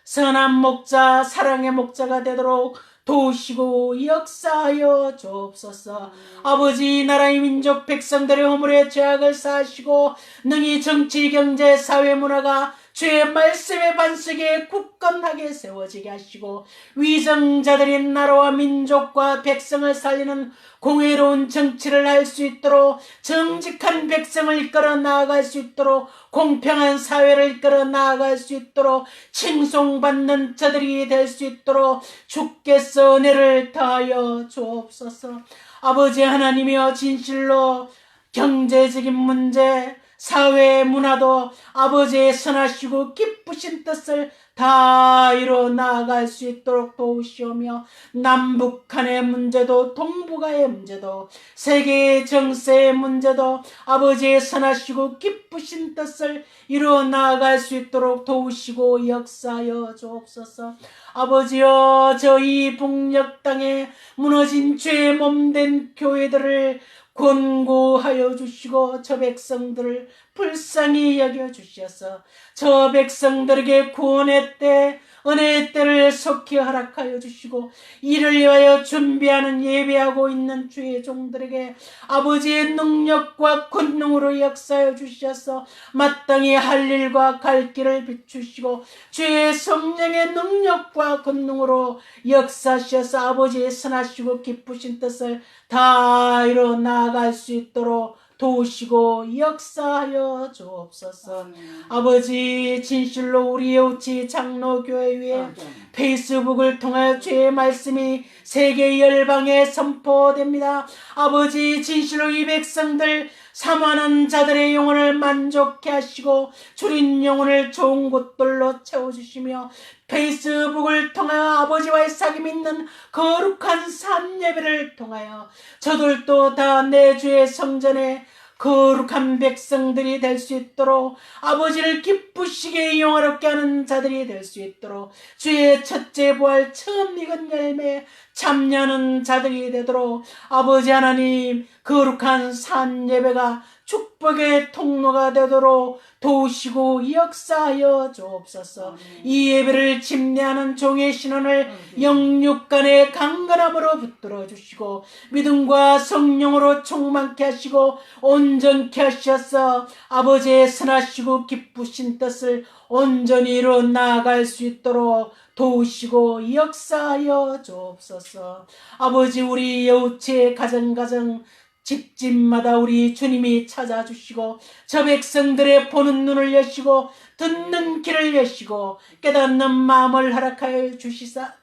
선한 목자 사랑의 목자가 되도록 도우시고 역사하여 주옵소서. 아버지 나라의 민족 백성들의 허물의 죄악을 사하시고 능히 정치 경제 사회 문화가 주의 말씀의 반석에 굳건하게 세워지게 하시고 위정자들인 나라와 민족과 백성을 살리는 공의로운 정치를 할 수 있도록 정직한 백성을 이끌어 나아갈 수 있도록 공평한 사회를 이끌어 나아갈 수 있도록 칭송받는 자들이 될 수 있도록 주께서 은혜를 다하여 주옵소서. 아버지 하나님이여 진실로 경제적인 문제 사회 문화도 아버지의 선하시고 기쁘신 뜻을 다 이뤄 나아갈 수 있도록 도우시오며 남북한의 문제도 동북아의 문제도 세계 정세의 문제도 아버지의 선하시고 기쁘신 뜻을 이루어 나아갈 수 있도록 도우시고 역사하여 주옵소서. 아버지여, 저희 북녘 땅에 무너진 죄 몸된 교회들을 권고하여 주시고 저 백성들을 불쌍히 여겨 주셔서 저 백성들에게 구원의 때 은혜의 때를 속히 허락하여 주시고 이를 위하여 준비하는 예배하고 있는 주의 종들에게 아버지의 능력과 권능으로 역사하여 주셔서 마땅히 할 일과 갈 길을 비추시고 주의 성령의 능력과 권능으로 역사하셔서 아버지의 선하시고 기쁘신 뜻을 다 이뤄 나아갈 수 있도록 도우시고 역사하여 주옵소서. 아버지, 진실로 우리의 우치 장로교회 위에 페이스북을 통하여 주의 말씀이 세계 열방에 선포됩니다. 아버지, 진실로 이 백성들 사모하는 자들의 영혼을 만족케 하시고 줄인 영혼을 좋은 곳들로 채워주시며 페이스북을 통하여 아버지와의 사귐이 있는 거룩한 산 예배를 통하여 저들도 다 내 주의 성전에 거룩한 백성들이 될 수 있도록 아버지를 기쁘시게 영화롭게 하는 자들이 될 수 있도록 주의 첫째 부활 처음 익은 열매 참여하는 자들이 되도록 아버지 하나님 거룩한 산 예배가 축복의 통로가 되도록 도우시고 역사하여 주옵소서. 이 예배를 침례하는 종의 신원을 영육간의 강건함으로 붙들어 주시고 믿음과 성령으로 충만케 하시고 온전케 하셔서 아버지의 선하시고 기쁘신 뜻을 온전히 이루어 나아갈 수 있도록 도우시고 역사하여 주옵소서. 아버지, 우리 여우치의 가정가정 집집마다 우리 주님이 찾아주시고 저 백성들의 보는 눈을 여시고 듣는 귀를 여시고 깨닫는 마음을 허락하여 주시사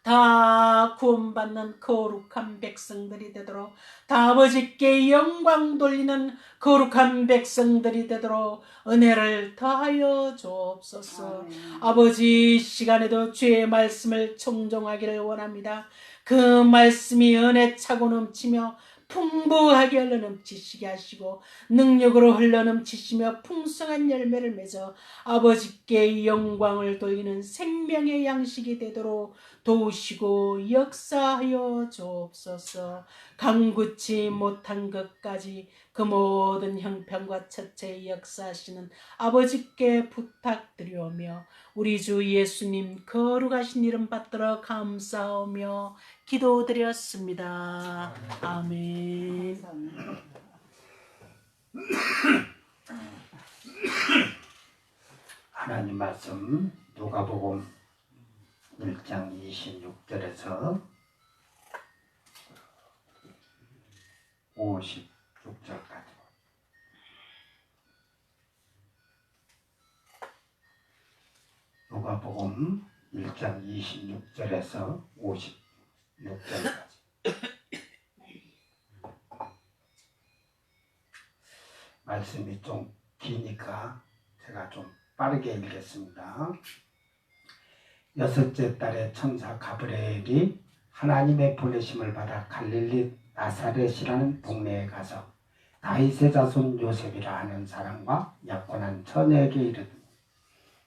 다 구원받는 거룩한 백성들이 되도록 다 아버지께 영광 돌리는 거룩한 백성들이 되도록 은혜를 더하여 주옵소서. 아버지, 시간에도 주의 말씀을 청종하기를 원합니다. 그 말씀이 은혜 차고 넘치며 풍부하게 흘러넘치시게 하시고 능력으로 흘러넘치시며 풍성한 열매를 맺어 아버지께 영광을 돌리는 생명의 양식이 되도록 도우시고 역사하여 주옵소서. 강구치 못한 것까지 그 모든 형편과 처체에 역사하시는 아버지께 부탁드리오며 우리 주 예수님 거룩하신 이름 받들어 감사하며 기도드렸습니다. 아멘. 하나님 말씀 누가복음 1장 26절에서 56절까지 누가복음 1장 26절에서 56절까지 말씀이 좀 기니까 제가 좀 빠르게 읽겠습니다. 여섯째 달에 천사 가브리엘이 하나님의 보내심을 받아 갈릴리 나사렛이라는 동네에 가서 다윗의 자손 요셉이라 하는 사람과 약혼한 처녀에게 이르더니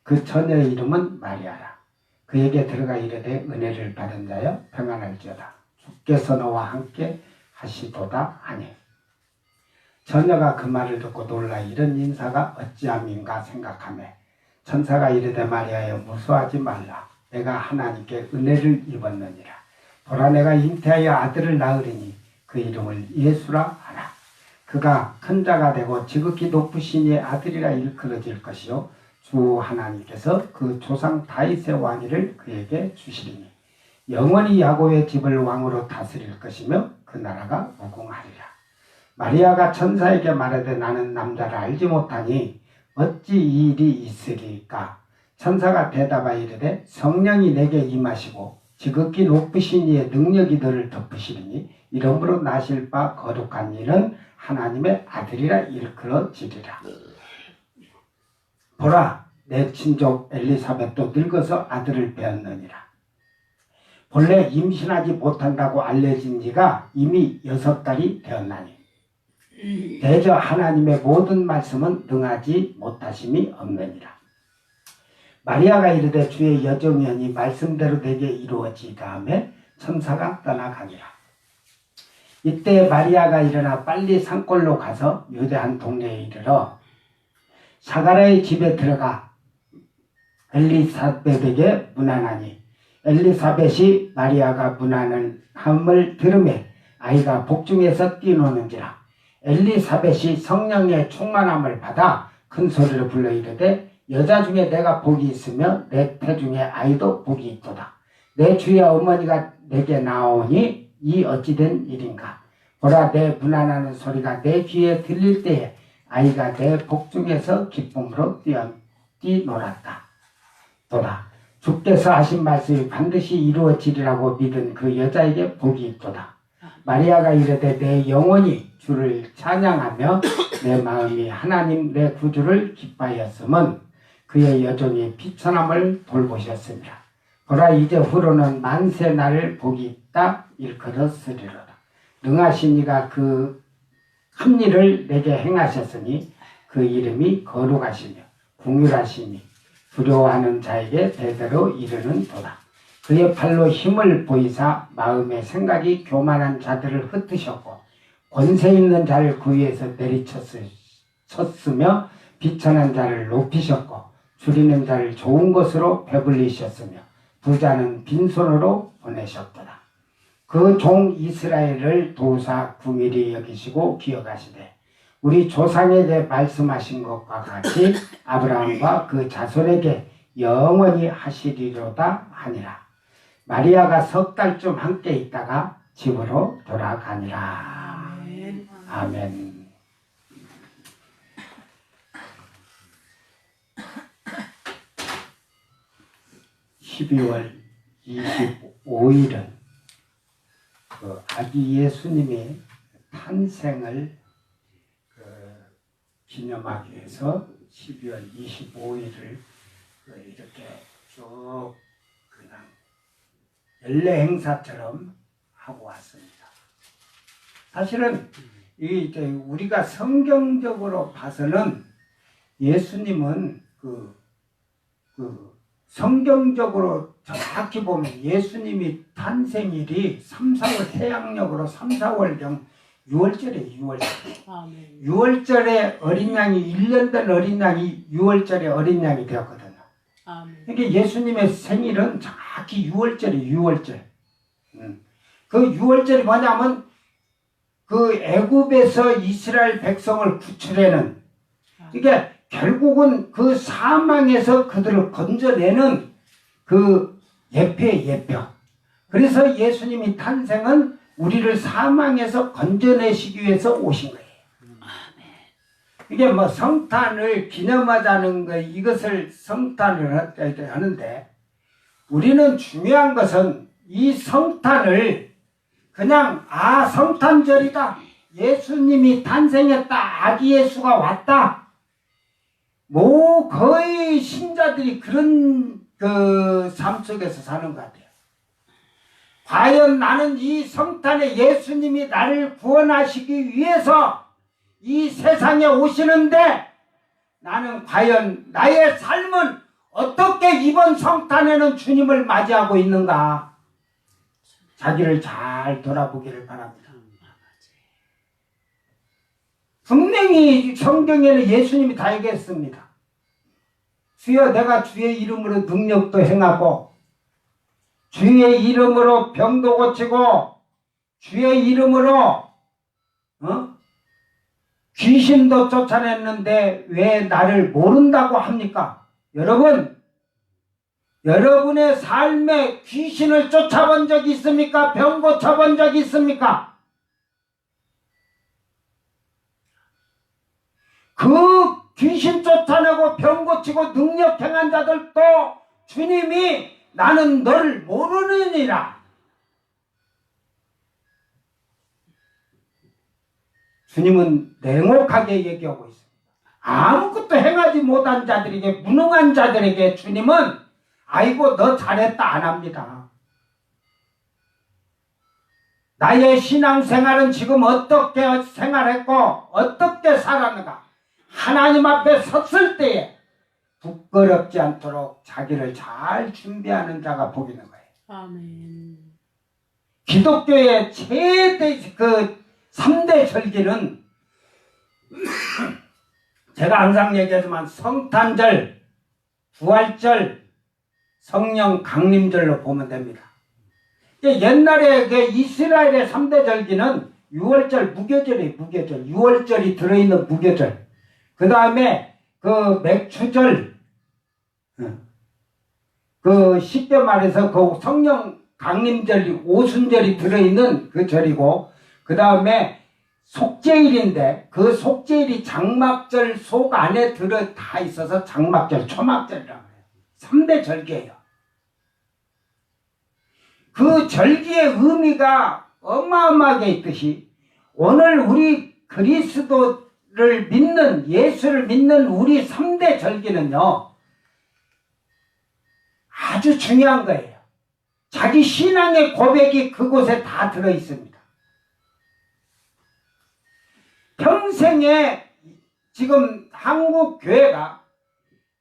그 처녀의 이름은 마리아라. 그에게 들어가 이르되 은혜를 받은 자여 평안할지어다. 주께서 너와 함께 하시도다 하니 처녀가 그 말을 듣고 놀라 이런 인사가 어찌함인가 생각하며 천사가 이르되 마리아여 무서워하지 말라. 내가 하나님께 은혜를 입었느니라. 보라 내가 잉태하여 아들을 낳으리니 그 이름을 예수라 하라. 그가 큰 자가 되고 지극히 높으신 이의 아들이라 일컬어질 것이요 주 하나님께서 그 조상 다윗의 왕위를 그에게 주시리니 영원히 야곱의 집을 왕으로 다스릴 것이며 그 나라가 무궁하리라. 마리아가 천사에게 말하되 나는 남자를 알지 못하니 어찌 이 일이 있으리까? 천사가 대답하여 이르되 성령이 내게 임하시고 지극히 높으신 이의 능력이 너를 덮으시리니 이러므로 나실 바 거룩한 이는 하나님의 아들이라 일컬어지리라. 보라 내 친족 엘리사벳도 늙어서 아들을 배었느니라. 본래 임신하지 못한다고 알려진 지가 이미 6달이 되었나니 대저 하나님의 모든 말씀은 능하지 못하심이 없느니라. 마리아가 이르되 주의 여종이니 말씀대로 되게 이루어지다 하며 천사가 떠나가니라. 이때 마리아가 일어나 빨리 산골로 가서 유대한 동네에 이르러 사가랴의 집에 들어가 엘리사벳에게 문안하니 엘리사벳이 마리아가 문안함을 들으매 아이가 복중에서 뛰노는지라. 엘리사벳이 성령의 충만함을 받아 큰 소리로 불러 이르되 여자 중에 내가 복이 있으며 내 태중에 아이도 복이 있도다. 내 주의 어머니가 내게 나오니 이 어찌된 일인가. 보라, 내 문안하는 소리가 내 귀에 들릴 때에 아이가 내 복중에서 기쁨으로 뛰놀았다. 도다. 주께서 하신 말씀이 반드시 이루어지리라고 믿은 그 여자에게 복이 있도다. 마리아가 이르되 내 영혼이 주를 찬양하며 내 마음이 하나님 내 구주를 기뻐하였음은 그의 여종이 비천함을 돌보셨습니다. 보라, 이제 후로는 만세 나를 복이 있다 일컬어 쓰리로다. 능하신 이가 그 큰 일을 내게 행하셨으니 그 이름이 거룩하시며 궁휼하시니 두려워하는 자에게 대대로 이르는 도다. 그의 팔로 힘을 보이사 마음의 생각이 교만한 자들을 흩으셨고 권세 있는 자를 그 위에서 내리쳤으며 비천한 자를 높이셨고 줄이는 자를 좋은 것으로 배불리셨으며 부자는 빈손으로 보내셨도다. 그 종 이스라엘을 도우사 궁일이 여기시고 기억하시되 우리 조상에게 말씀하신 것과 같이 아브라함과 그 자손에게 영원히 하시리로다 하니라. 마리아가 3달쯤 함께 있다가 집으로 돌아가니라. 아멘. 아멘. (12월 25일은) 그 아기 예수님의 탄생을 기념하기 위해서 12월 25일을 이렇게 쭉 그냥 연례 행사처럼 하고 왔습니다. 사실은 우리가 성경적으로 봐서는 예수님은 성경적으로 정확히 보면 예수님이 탄생일이 3, 4월 해양력으로 3, 4월경 6월절에 6월절. 아멘. 6월절에 어린 양이 1년 된 어린 양이 6월절에 어린 양이 되었거든요. 아멘. 그러니까 예수님의 생일은 정확히 6월절이 6월절. 그 6월절이 뭐냐면 그 애굽에서 이스라엘 백성을 구출해는 이게 결국은 그 사망에서 그들을 건져내는 그 예표. 그래서 예수님이 탄생은 우리를 사망에서 건져내시기 위해서 오신 거예요. 이게 뭐 성탄을 기념하자는 거, 이것을 성탄을 하는데 우리는 중요한 것은 이 성탄을 그냥 성탄절이다. 예수님이 탄생했다. 아기 예수가 왔다. 거의 신자들이 그런 삶 속에서 사는 것 같아요. 과연 나는 이 성탄에 예수님이 나를 구원하시기 위해서 이 세상에 오시는데 나는 과연 나의 삶은 어떻게 이번 성탄에는 주님을 맞이하고 있는가? 자기를 잘 돌아보기를 바랍니다. 분명히 성경에는 예수님이 다 얘기했습니다. 주여 내가 주의 이름으로 능력도 행하고 주의 이름으로 병도 고치고 주의 이름으로 귀신도 쫓아냈는데 왜 나를 모른다고 합니까? 여러분, 여러분의 삶에 귀신을 쫓아본 적이 있습니까? 병 고쳐본 적이 있습니까? 그 귀신 쫓아내고 병 고치고 능력 행한 자들도 주님이 나는 너를 모르느니라. 주님은 냉혹하게 얘기하고 있습니다. 아무것도 행하지 못한 자들에게, 무능한 자들에게 주님은 아이고 너 잘했다 안 합니다. 나의 신앙생활은 지금 어떻게 생활했고 어떻게 살았는가, 하나님 앞에 섰을 때에 부끄럽지 않도록 자기를 잘 준비하는 자가 복 있는 거예요. 아멘. 기독교의 최대 3대 절기는 제가 항상 얘기하지만 성탄절, 부활절, 성령 강림절로 보면 됩니다. 옛날에 이스라엘의 3대 절기는 6월절 무교절이에요. 무교절. 6월절이 들어있는 무교절. 그 다음에 맥추절, 쉽게 말해서 성령 강림절, 오순절이 들어있는 그 절이고, 그 다음에 속죄일인데 그 속죄일이 장막절 속 안에 다 있어서 장막절, 초막절이라고 해요. 3대 절기예요. 그 절기의 의미가 어마어마하게 있듯이 오늘 우리 그리스도를 믿는, 예수를 믿는 우리 3대 절기는요 아주 중요한 거예요. 자기 신앙의 고백이 그곳에 다 들어있습니다. 평생에 지금 한국 교회가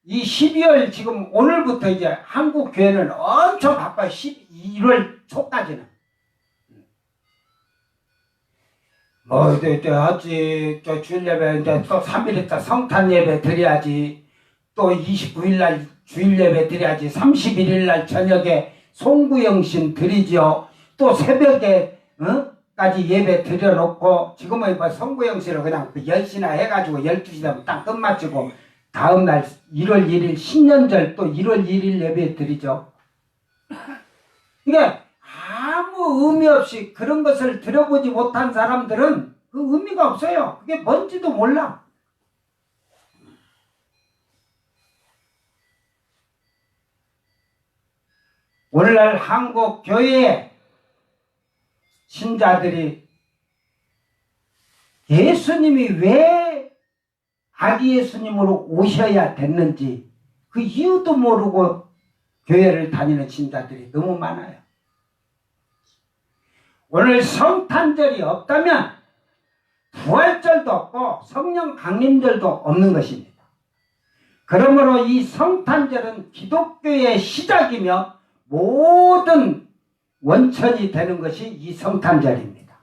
이 12월 지금 오늘부터 이제 한국 교회는 엄청 바빠요. 1월 초까지는. 어찌 주일 예배 이제 또 3일 있다 성탄 예배 드려야지. 또 29일 날 주일 예배 드려야지. 31일 날 저녁에 송구영신 드리죠. 또 새벽에 까지 예배 드려놓고 지금은 송구영신을 그냥 10시나 해가지고 12시 되면 딱 끝마치고 다음날 1월 1일 신년절 또 1월 1일 예배 드리죠. 이게 아무 의미 없이 그런 것을 들어보지 못한 사람들은 그 의미가 없어요. 그게 뭔지도 몰라. 오늘날 한국 교회의 신자들이 예수님이 왜 아기 예수님으로 오셔야 됐는지 그 이유도 모르고 교회를 다니는 신자들이 너무 많아요. 오늘 성탄절이 없다면 부활절도 없고 성령 강림절도 없는 것입니다. 그러므로 이 성탄절은 기독교의 시작이며 모든 원천이 되는 것이 이 성탄절입니다.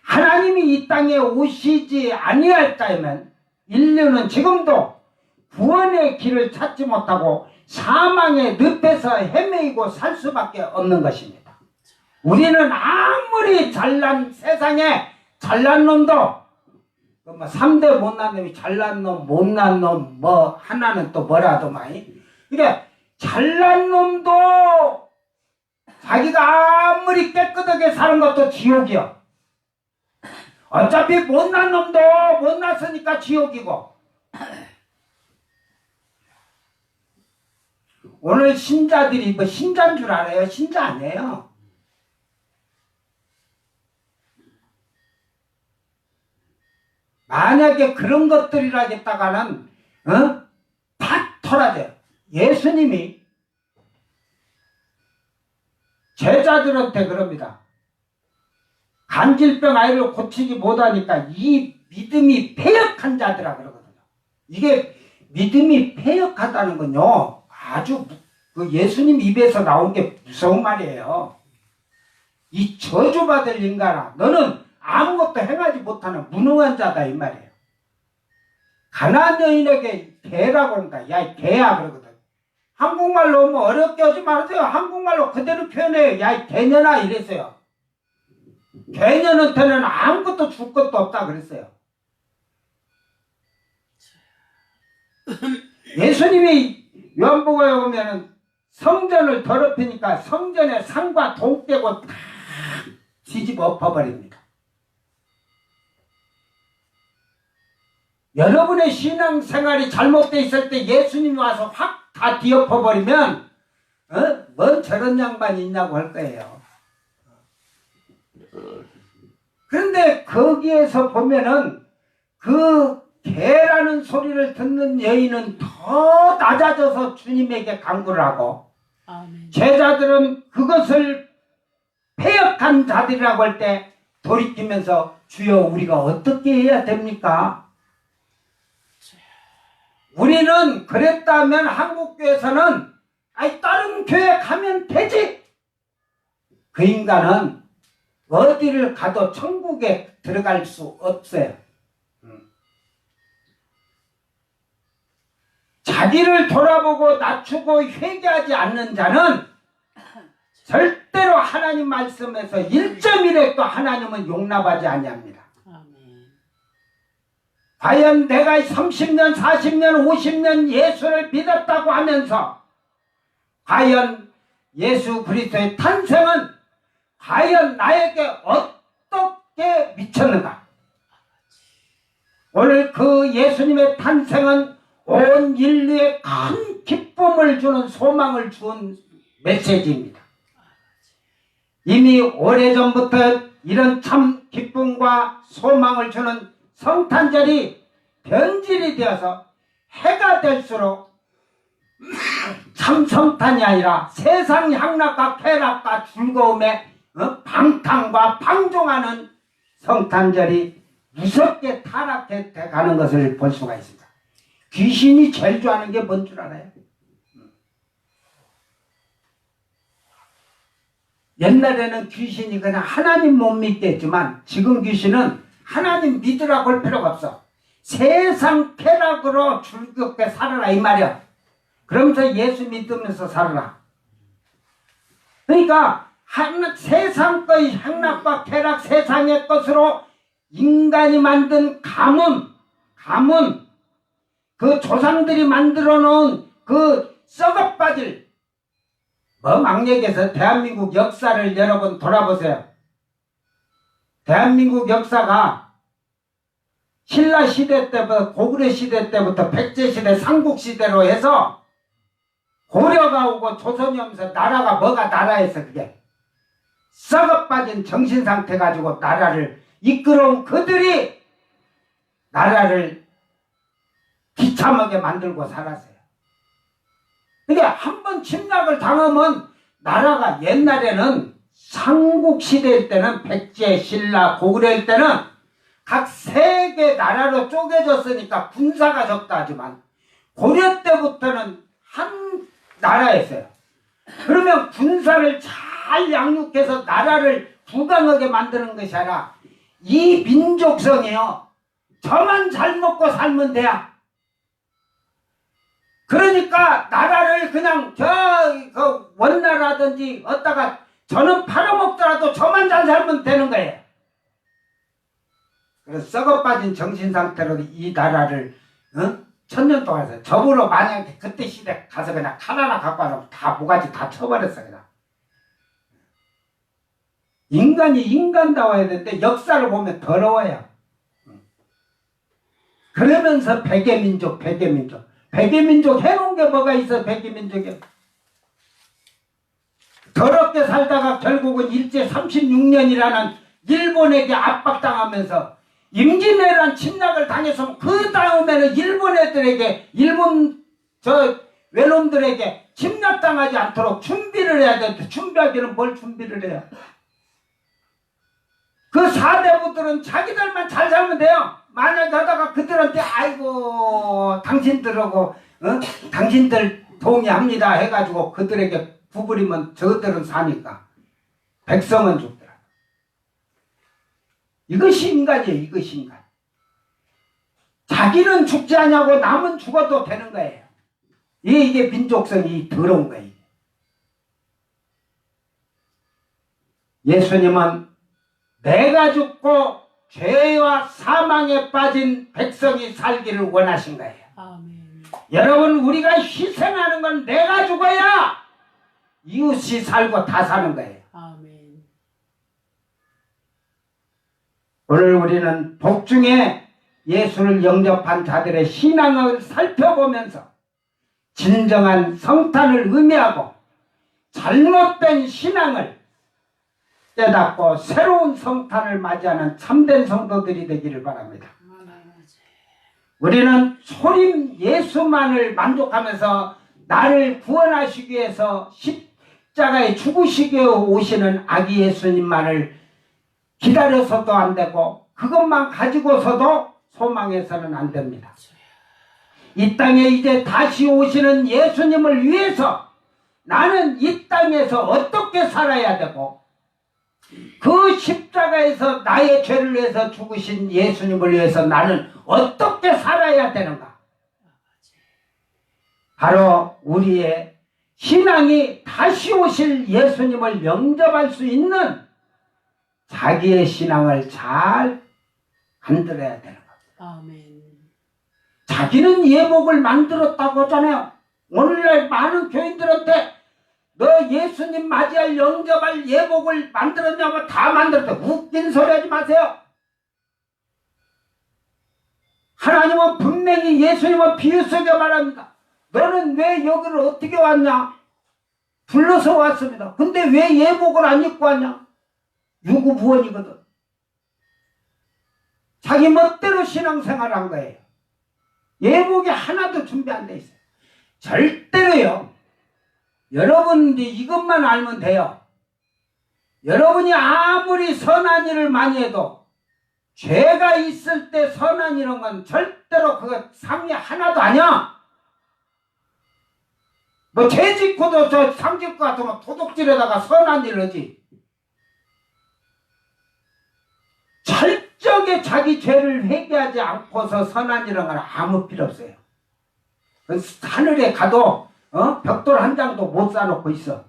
하나님이 이 땅에 오시지 아니할까면 인류는 지금도 구원의 길을 찾지 못하고 사망의 늪에서 헤매이고 살 수밖에 없는 것입니다. 우리는 아무리 잘난 세상에 잘난 놈도 3대 못난 놈이 잘난 놈, 못난 놈, 하나는 또 뭐라도 많이. 그러니까 잘난 놈도 자기가 아무리 깨끗하게 사는 것도 지옥이요. 어차피 못난 놈도 못났으니까 지옥이고. 오늘 신자들이 신자인 줄 알아요? 신자 아니에요. 만약에 그런 것들이라겠다가는 다 털어져요. 예수님이 제자들한테 그럽니다. 간질병 아이를 고치지 못하니까 이 믿음이 패역한 자들아 그러거든요. 이게 믿음이 패역하다는 건요 아주 예수님 입에서 나온 게 무서운 말이에요. 이 저주받을 인간아, 너는 아무것도 행하지 못하는 무능한 자다 이 말이에요. 가나안 여인에게 개라고 그런다. 야, 이 개야 그러거든. 한국말로 뭐 어렵게 하지 말으세요. 한국말로 그대로 표현해요. 야, 이 개년아 이랬어요. 개년한테는 아무것도 줄 것도 없다 그랬어요. 예수님이 요한복음에 보면은 성전을 더럽히니까 성전에 상과 돈 빼고 다 뒤집어 엎어버립니다. 여러분의 신앙생활이 잘못되어 있을 때 예수님이 와서 확 다 뒤엎어버리면 뭔 저런 양반이 있냐고 할 거예요. 그런데 거기에서 보면은 그 개라는 소리를 듣는 여인은 더 낮아져서 주님에게 간구를 하고, 아멘. 제자들은 그것을 패역한 자들이라고 할 때 돌이키면서 주여 우리가 어떻게 해야 됩니까? 우리는 그랬다면 한국교회에서는 아이 다른 교회 가면 되지. 그 인간은 어디를 가도 천국에 들어갈 수 없어요. 자기를 돌아보고 낮추고 회개하지 않는 자는 절대로 하나님 말씀에서 1.1획도 하나님은 용납하지 아니합니다. 아멘. 과연 내가 30년, 40년, 50년 예수를 믿었다고 하면서 과연 예수 그리스도의 탄생은 과연 나에게 어떻게 미쳤는가? 오늘 그 예수님의 탄생은 온 인류에 큰 기쁨을 주는 소망을 준 메시지입니다. 이미 오래전부터 이런 참 기쁨과 소망을 주는 성탄절이 변질이 되어서 해가 될수록 참 성탄이 아니라 세상 향락과 쾌락과 즐거움에 방탕과 방종하는 성탄절이 무섭게 타락해 가는 것을 볼 수가 있습니다. 귀신이 제일 좋아하는 게 뭔 줄 알아요? 옛날에는 귀신이 그냥 하나님 못 믿게 했지만 지금 귀신은 하나님 믿으라고 할 필요가 없어. 세상 쾌락으로 즐겁게 살아라 이 말이야. 그러면서 예수 믿으면서 살아라. 그러니까 세상의 향락과 쾌락, 세상의 것으로 인간이 만든 가문, 그 조상들이 만들어 놓은 그 썩어빠질 막력에서 대한민국 역사를 여러분 돌아보세요. 대한민국 역사가 신라 시대 때부터 고구려 시대 때부터 백제 시대, 삼국 시대로 해서 고려가 오고 조선이 오면서 나라가 뭐가 나라에서 그게 썩어빠진 정신상태 가지고 나라를 이끌어온 그들이 나라를 비참하게 만들고 살았어요. 그러니까 한번 침략을 당하면 나라가 옛날에는 삼국시대일 때는 백제, 신라, 고구려일 때는 각 세 개 나라로 쪼개졌으니까 군사가 적다 하지만 고려 때부터는 한 나라였어요. 그러면 군사를 잘 양육해서 나라를 부강하게 만드는 것이 아니라 이 민족성이요. 저만 잘 먹고 살면 돼야. 그러니까 나라를 그냥 그 원나라든지 어디다가 저는 팔아먹더라도 저만 잘 살면 되는 거예요. 그래서 썩어빠진 정신상태로 이 나라를 1000년 동안 해서 저으로 만약에 그때 시대 가서 그냥 칼 하나 갖고 와서 다 모가지 다 쳐버렸어 그냥. 인간이 인간다워야 되는데 역사를 보면 더러워요. 그러면서 백예민족 해놓은 게 뭐가 있어 백예민족에. 더럽게 살다가 결국은 일제 36년이라는 일본에게 압박당하면서 임진왜란 침략을 당해서 그 다음에는 일본 애들에게 일본 외놈들에게 침략당하지 않도록 준비를 해야 되는데 준비하기는 뭘 준비를 해요. 그 사대부들은 자기들만 잘 살면 돼요. 만약에 하다가 그들한테 아이고 당신들하고 당신들 동의합니다 해가지고 그들에게 구부리면 저들은 사니까 백성은 죽더라. 이것이 인간이에요. 이것이 인간. 자기는 죽지 않냐고 남은 죽어도 되는 거예요. 이게 민족성이 더러운 거예요. 예수님은 내가 죽고 죄와 사망에 빠진 백성이 살기를 원하신 거예요. 아멘. 여러분 우리가 희생하는 건 내가 죽어야 이웃이 살고 다 사는 거예요. 아멘. 오늘 우리는 복중에 예수를 영접한 자들의 신앙을 살펴보면서 진정한 성탄을 의미하고 잘못된 신앙을 깨닫고 새로운 성탄을 맞이하는 참된 성도들이 되기를 바랍니다. 우리는 소림 예수만을 만족하면서 나를 구원하시기 위해서 십자가에 죽으시기 위해 오시는 아기 예수님만을 기다려서도 안 되고 그것만 가지고서도 소망해서는 안 됩니다. 이 땅에 이제 다시 오시는 예수님을 위해서 나는 이 땅에서 어떻게 살아야 되고 그 십자가에서 나의 죄를 위해서 죽으신 예수님을 위해서 나는 어떻게 살아야 되는가? 바로 우리의 신앙이 다시 오실 예수님을 영접할 수 있는 자기의 신앙을 잘 만들어야 되는 겁니다. 아멘. 자기는 예복을 만들었다고 하잖아요. 오늘날 많은 교인들한테 너 예수님 맞이할 영접할 예복을 만들었냐고 다 만들었다. 웃긴 소리 하지 마세요. 하나님은 분명히 예수님은 비유속에 말합니다. 너는 왜 여기를 어떻게 왔냐? 불러서 왔습니다. 근데 왜 예복을 안 입고 왔냐? 유구부원이거든. 자기 멋대로 신앙생활을 한 거예요. 예복이 하나도 준비 안 돼 있어요. 절대로요. 여러분들이 이것만 알면 돼요. 여러분이 아무리 선한 일을 많이 해도 죄가 있을 때 선한 일한 건 절대로 그거 상이 하나도 아니야. 뭐 죄 짓고도 저 상질 것 같으면 도둑질에다가 선한 일을 하지. 철저하게 자기 죄를 회개하지 않고서 선한 일한 건 아무 필요 없어요. 하늘에 가도 벽돌 한 장도 못 쌓아놓고 있어.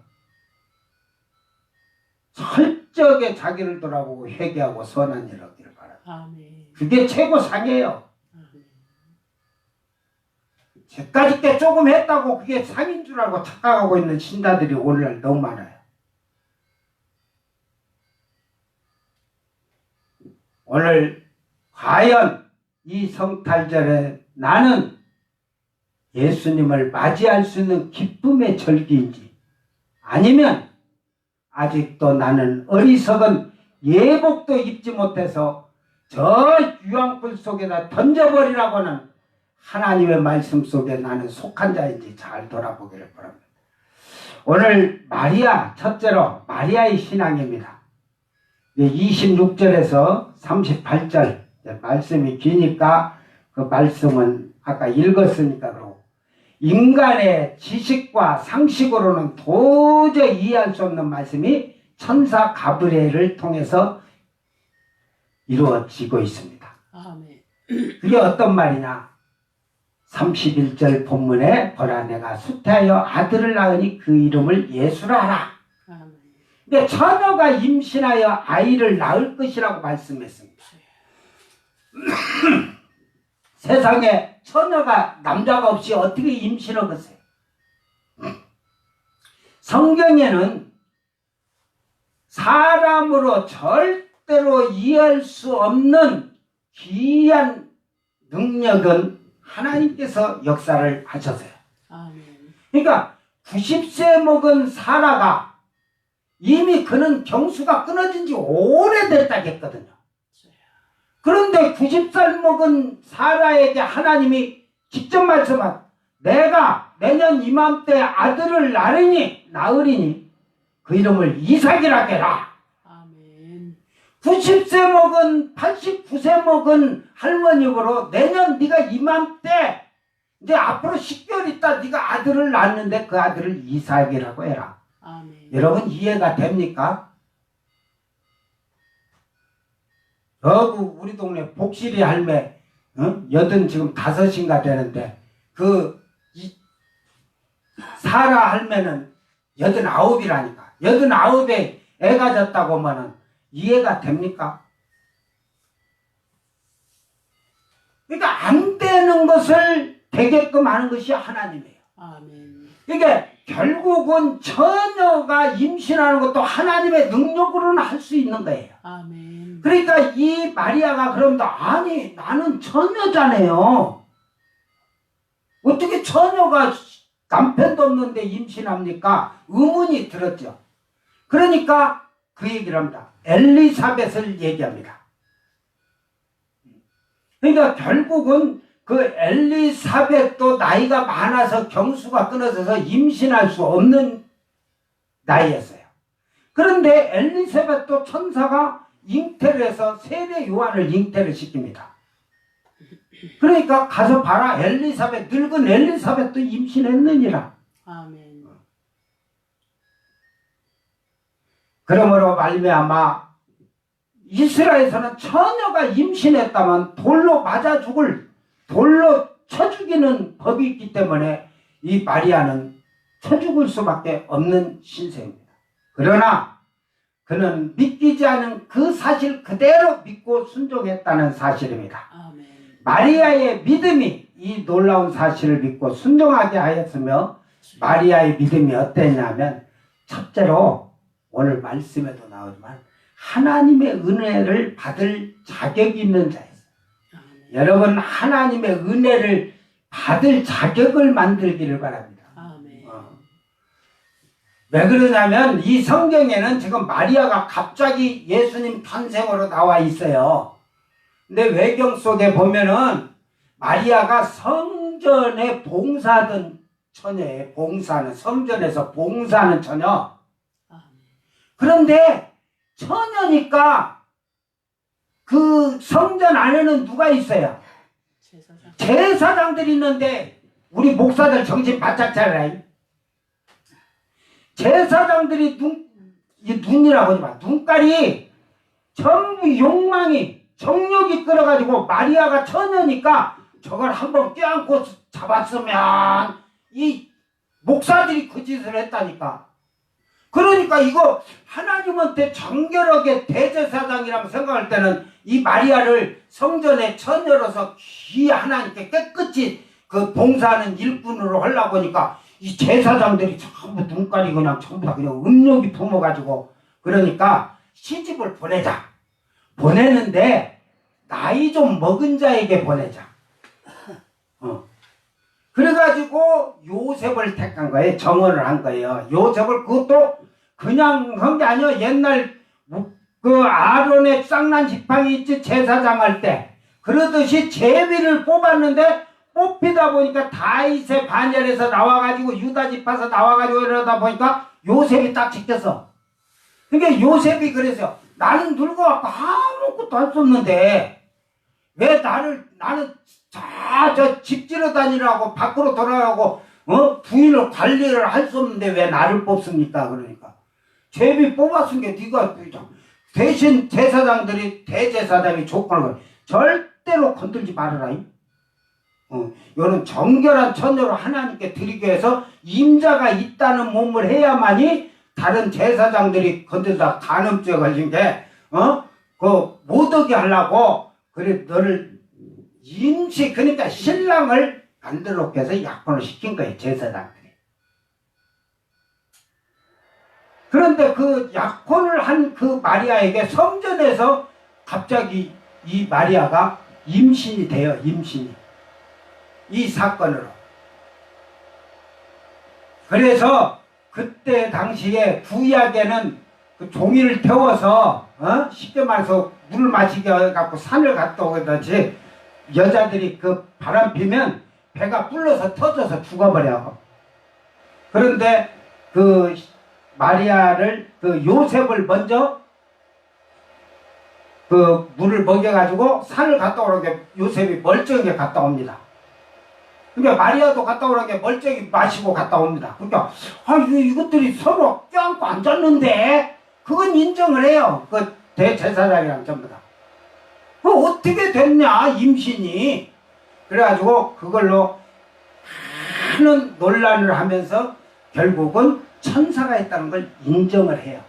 철저하게 자기를 돌아보고 회개하고 선한 일을 하기를 바랍니다. 아멘. 그게 최고상이에요. 아멘. 죄까지 때 조금 했다고 그게 상인 줄 알고 착각하고 있는 신자들이 오늘날 너무 많아요. 오늘 과연 이 성탄절에 나는 예수님을 맞이할 수 있는 기쁨의 절기인지 아니면 아직도 나는 어리석은 예복도 입지 못해서 저 유황불 속에다 던져버리라고 하는 하나님의 말씀 속에 나는 속한 자인지 잘 돌아보기를 바랍니다. 오늘 마리아, 첫째로 마리아의 신앙입니다. 26절에서 38절 말씀이 기니까 그 말씀은 아까 읽었으니까 그러고 인간의 지식과 상식으로는 도저히 이해할 수 없는 말씀이 천사 가브리엘을 통해서 이루어지고 있습니다. 아멘. 그게 어떤 말이냐? 31절 본문에 보라 내가 수태하여 아들을 낳으니 그 이름을 예수라 하라. 아멘. 근데 처녀가 임신하여 아이를 낳을 것이라고 말씀했습니다. 세상에 처녀가 남자가 없이 어떻게 임신하겠어요? 성경에는 사람으로 절대로 이해할 수 없는 귀한 능력은 하나님께서 역사를 하셨어요. 아멘. 그러니까 90세 먹은 사라가 이미 그는 경수가 끊어진 지 오래됐다 했거든요. 그런데 90살 먹은 사라에게 하나님이 직접 말씀한 내가 내년 이맘때 아들을 낳으리니 그 이름을 이삭이라 해라. 아멘. 90세 먹은 89세 먹은 할머니로 내년 네가 이맘때 이제 앞으로 10개월 있다 네가 아들을 낳는데 그 아들을 이삭이라고 해라. 아멘. 여러분 이해가 됩니까? 우리 동네 복실이 할매 여든 지금 5인가 되는데 사라 할매는 89이라니까 89에 애가 졌다고 하면은 이해가 됩니까? 그러니까 안 되는 것을 되게끔 하는 것이 하나님이에요. 아멘. 그러니까 결국은 처녀가 임신하는 것도 하나님의 능력으로는 할 수 있는 거예요. 아멘. 그러니까 이 마리아가 그런다. 아니 나는 처녀잖아요. 어떻게 처녀가 남편도 없는데 임신합니까? 의문이 들었죠. 그러니까 그 얘기를 합니다. 엘리사벳을 얘기합니다. 그러니까 결국은 그 엘리사벳도 나이가 많아서 경수가 끊어져서 임신할 수 없는 나이였어요. 그런데 엘리사벳도 천사가 잉태를 해서 세례 요한을 잉태를 시킵니다. 그러니까 가서 봐라, 엘리사벳, 늙은 엘리사벳도 임신했느니라. 아멘. 그러므로 말미암아 이스라엘에서는 처녀가 임신했다면 돌로 맞아 죽을, 돌로 쳐 죽이는 법이 있기 때문에 이 마리아는 쳐 죽을 수밖에 없는 신세입니다. 그러나 그는 믿기지 않은 그 사실 그대로 믿고 순종했다는 사실입니다. 아멘. 마리아의 믿음이 이 놀라운 사실을 믿고 순종하게 하였으며, 마리아의 믿음이 어땠냐면, 첫째로 오늘 말씀에도 나오지만 하나님의 은혜를 받을 자격이 있는 자였어요. 여러분, 하나님의 은혜를 받을 자격을 만들기를 바랍니다. 아멘. 왜 그러냐면 이 성경에는 지금 마리아가 갑자기 예수님 탄생으로 나와 있어요. 근데 외경 속에 보면은 마리아가 성전에 봉사하던 처녀예요. 봉사하는, 성전에서 봉사하는 처녀. 그런데 처녀니까 그 성전 안에는 누가 있어요? 제사장들이 있는데, 우리 목사들 정신 바짝 차려라. 제사장들이 눈이라고 하지 마. 눈깔이 전부 욕망이, 정욕이 끌어가지고 마리아가 처녀니까 저걸 한번 껴안고 잡았으면, 이 목사들이 그 짓을 했다니까. 그러니까 이거 하나님한테 정결하게 대제사장이라고 생각할 때는 이 마리아를 성전의 처녀로서 귀 하나님께 깨끗이 그 봉사하는 일꾼으로 하려고 하니까 이 제사장들이 전부 눈깔이 그냥 전부 다 그냥 음욕이 품어가지고, 그러니까 시집을 보내자. 보내는데 나이 좀 먹은 자에게 보내자. 그래가지고 요셉을 택한 거예요. 정원을 한 거예요. 요셉을, 그것도 그냥 한 게 아니에요. 옛날 그 아론의 쌍난 지팡이 있지, 제사장 할 때 그러듯이 제비를 뽑았는데, 뽑히다 보니까 다윗의 반열에서 나와가지고 유다 지파에서 나와가지고 이러다 보니까 요셉이 딱 지켰어. 그러니까 요셉이 그래서 나는 늙어갖고 아무것도 할 수 없는데 왜 나는 저 집 지러 다니라고 밖으로 돌아가고 부인을 관리를 할 수 없는데 왜 나를 뽑습니까? 그러니까 제비 뽑았으니까 네가 대신 제사장들이, 대제사장이 조건을 거예요. 절대로 건들지 말아라. 이거는 정결한 처녀로 하나님께 드리기 위해서 임자가 있다는 몸을 해야만이 다른 제사장들이 건들다 간음죄 걸린 게 못 오게 하려고, 그래 너를 임시, 그러니까 신랑을 만들어놓게 해서 약혼을 시킨 거예요, 제사장들이. 그런데 그 약혼을 한 그 마리아에게 성전에서 갑자기 이 마리아가 임신이 돼요. 임신이. 이 사건으로. 그래서 그때 당시에 구약에는 그 종이를 태워서 쉽게 말해서 물을 마시게 해갖고 산을 갔다 오든지, 여자들이 그 바람 피면 배가 불러서 터져서 죽어버려. 그런데 그 마리아를, 그 요셉을 먼저 그 물을 먹여가지고 산을 갔다 오라게 요셉이 멀쩡하게 갔다 옵니다. 그러니까 마리아도 갔다 오라게 멀쩡히 마시고 갔다 옵니다. 그러니까 이것들이 서로 껴안고 앉았는데 그건 인정을 해요. 그 대제사장이랑 전부 다. 그 어떻게 됐냐 임신이. 그래가지고 그걸로 많은 논란을 하면서 결국은 천사가 있다는 걸 인정을 해요.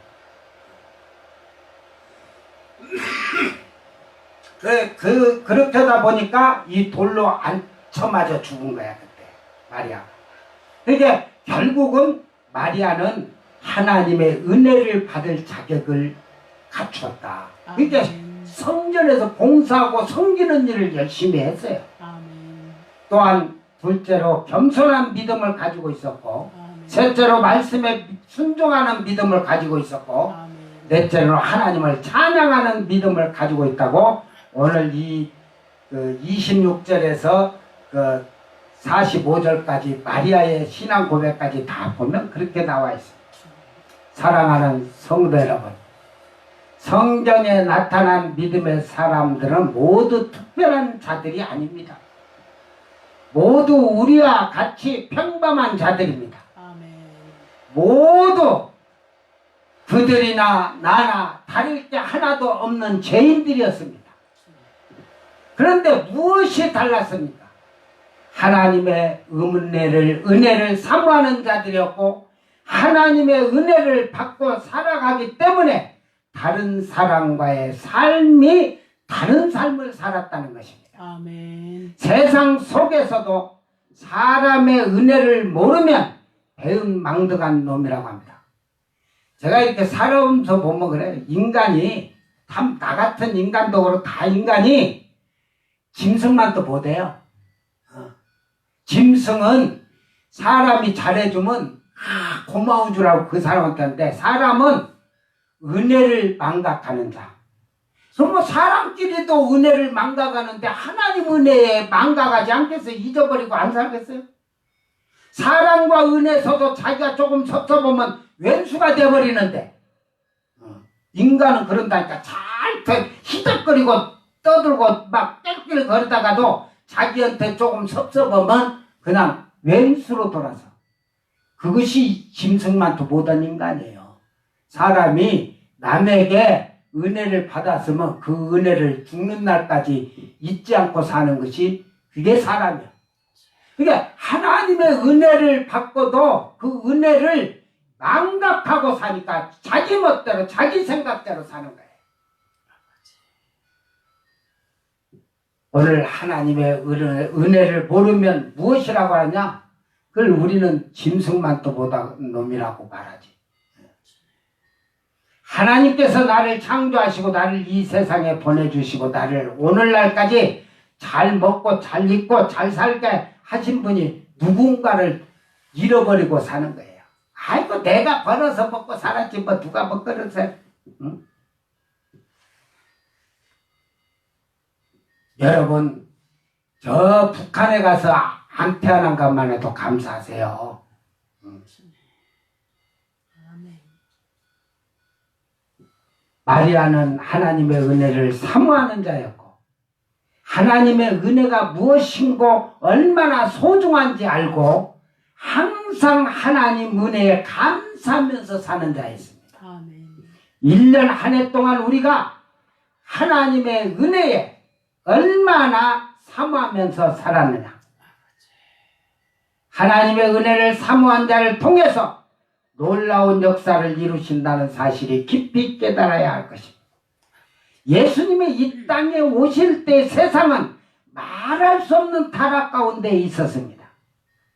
그렇게 하다 보니까 이 돌로 앉혀맞아 죽은 거야, 그때 마리아. 그러니까 결국은 마리아는 하나님의 은혜를 받을 자격을 갖추었다. 그러니까 성전에서 봉사하고 섬기는 일을 열심히 했어요. 또한 둘째로 겸손한 믿음을 가지고 있었고, 셋째로 말씀에 순종하는 믿음을 가지고 있었고, 넷째로 하나님을 찬양하는 믿음을 가지고 있다고 오늘 이 26절에서 그 45절까지 마리아의 신앙 고백까지 다 보면 그렇게 나와 있습니다. 사랑하는 성도 여러분, 성경에 나타난 믿음의 사람들은 모두 특별한 자들이 아닙니다. 모두 우리와 같이 평범한 자들입니다. 아멘. 모두 그들이나 나나 다를 게 하나도 없는 죄인들이었습니다. 그런데 무엇이 달랐습니까? 하나님의 은혜를 사모하는 자들이었고 하나님의 은혜를 받고 살아가기 때문에 다른 사람과의 삶이 다른 삶을 살았다는 것입니다. 아멘. 세상 속에서도 사람의 은혜를 모르면 배은망덕한 놈이라고 합니다. 제가 이렇게 살아오면서 보면 그래요. 인간이 참 나 같은 인간도 그렇고 다 인간이 짐승만 또 못해요. 짐승은 사람이 잘해주면 고마운 줄 알고 그 사람한테 하는데 사람은 은혜를 망각하는 자. 그럼 사람끼리도 은혜를 망각하는데 하나님 은혜에 망각하지 않겠어요? 잊어버리고 안 살겠어요? 사랑과 은혜에서도 자기가 조금 섭섭하면 왼수가 돼버리는데 인간은 그런다니까 잘 희덕거리고 떠들고 막 땡길 거리다가도 자기한테 조금 섭섭하면 그냥 왼수로 돌아서 그것이 짐승만도 못한 인간이에요. 사람이 남에게 은혜를 받았으면 그 은혜를 죽는 날까지 잊지 않고 사는 것이 그게 사람이야. 그러니까 하나님의 은혜를 받고도 그 은혜를 망각하고 사니까 자기 멋대로 자기 생각대로 사는 거예요. 오늘 하나님의 은혜를 모르면 무엇이라고 하냐? 그걸 우리는 짐승만도 못한 놈이라고 말하지. 하나님께서 나를 창조하시고 나를 이 세상에 보내주시고 나를 오늘날까지 잘 먹고 잘 입고 잘 살게 하신 분이 누군가를 잃어버리고 사는 거예요. 아이고 내가 벌어서 먹고 살았지 뭐 누가 뭐 그러세요? 응? 여러분 저 북한에 가서 안 태어난 것만 해도 감사하세요. 마리아는 하나님의 은혜를 사모하는 자였고 하나님의 은혜가 무엇인고 얼마나 소중한지 알고 항상 하나님 은혜에 감사하면서 사는 자였습니다. 아멘. 1년 한 해 동안 우리가 하나님의 은혜에 얼마나 사모하면서 살았느냐. 하나님의 은혜를 사모한 자를 통해서 놀라운 역사를 이루신다는 사실이 깊이 깨달아야 할 것입니다. 예수님이 이 땅에 오실 때 세상은 말할 수 없는 타락 가운데 있었습니다.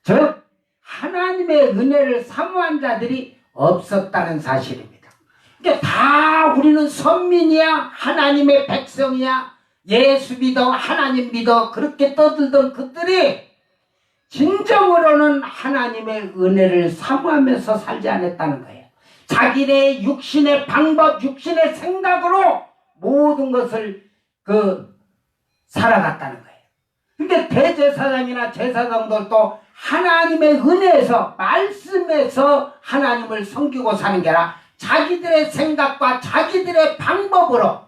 즉 하나님의 은혜를 사모한 자들이 없었다는 사실입니다. 그러니까 다 우리는 선민이야 하나님의 백성이야 예수 믿어 하나님 믿어 그렇게 떠들던 그들이 진정으로는 하나님의 은혜를 사모하면서 살지 않았다는 거예요. 자기네 육신의 방법, 육신의 생각으로 모든 것을 살아갔다는 거예요. 근데 대제사장이나 제사장들도 하나님의 은혜에서, 말씀에서 하나님을 섬기고 사는 게 아니라 자기들의 생각과 자기들의 방법으로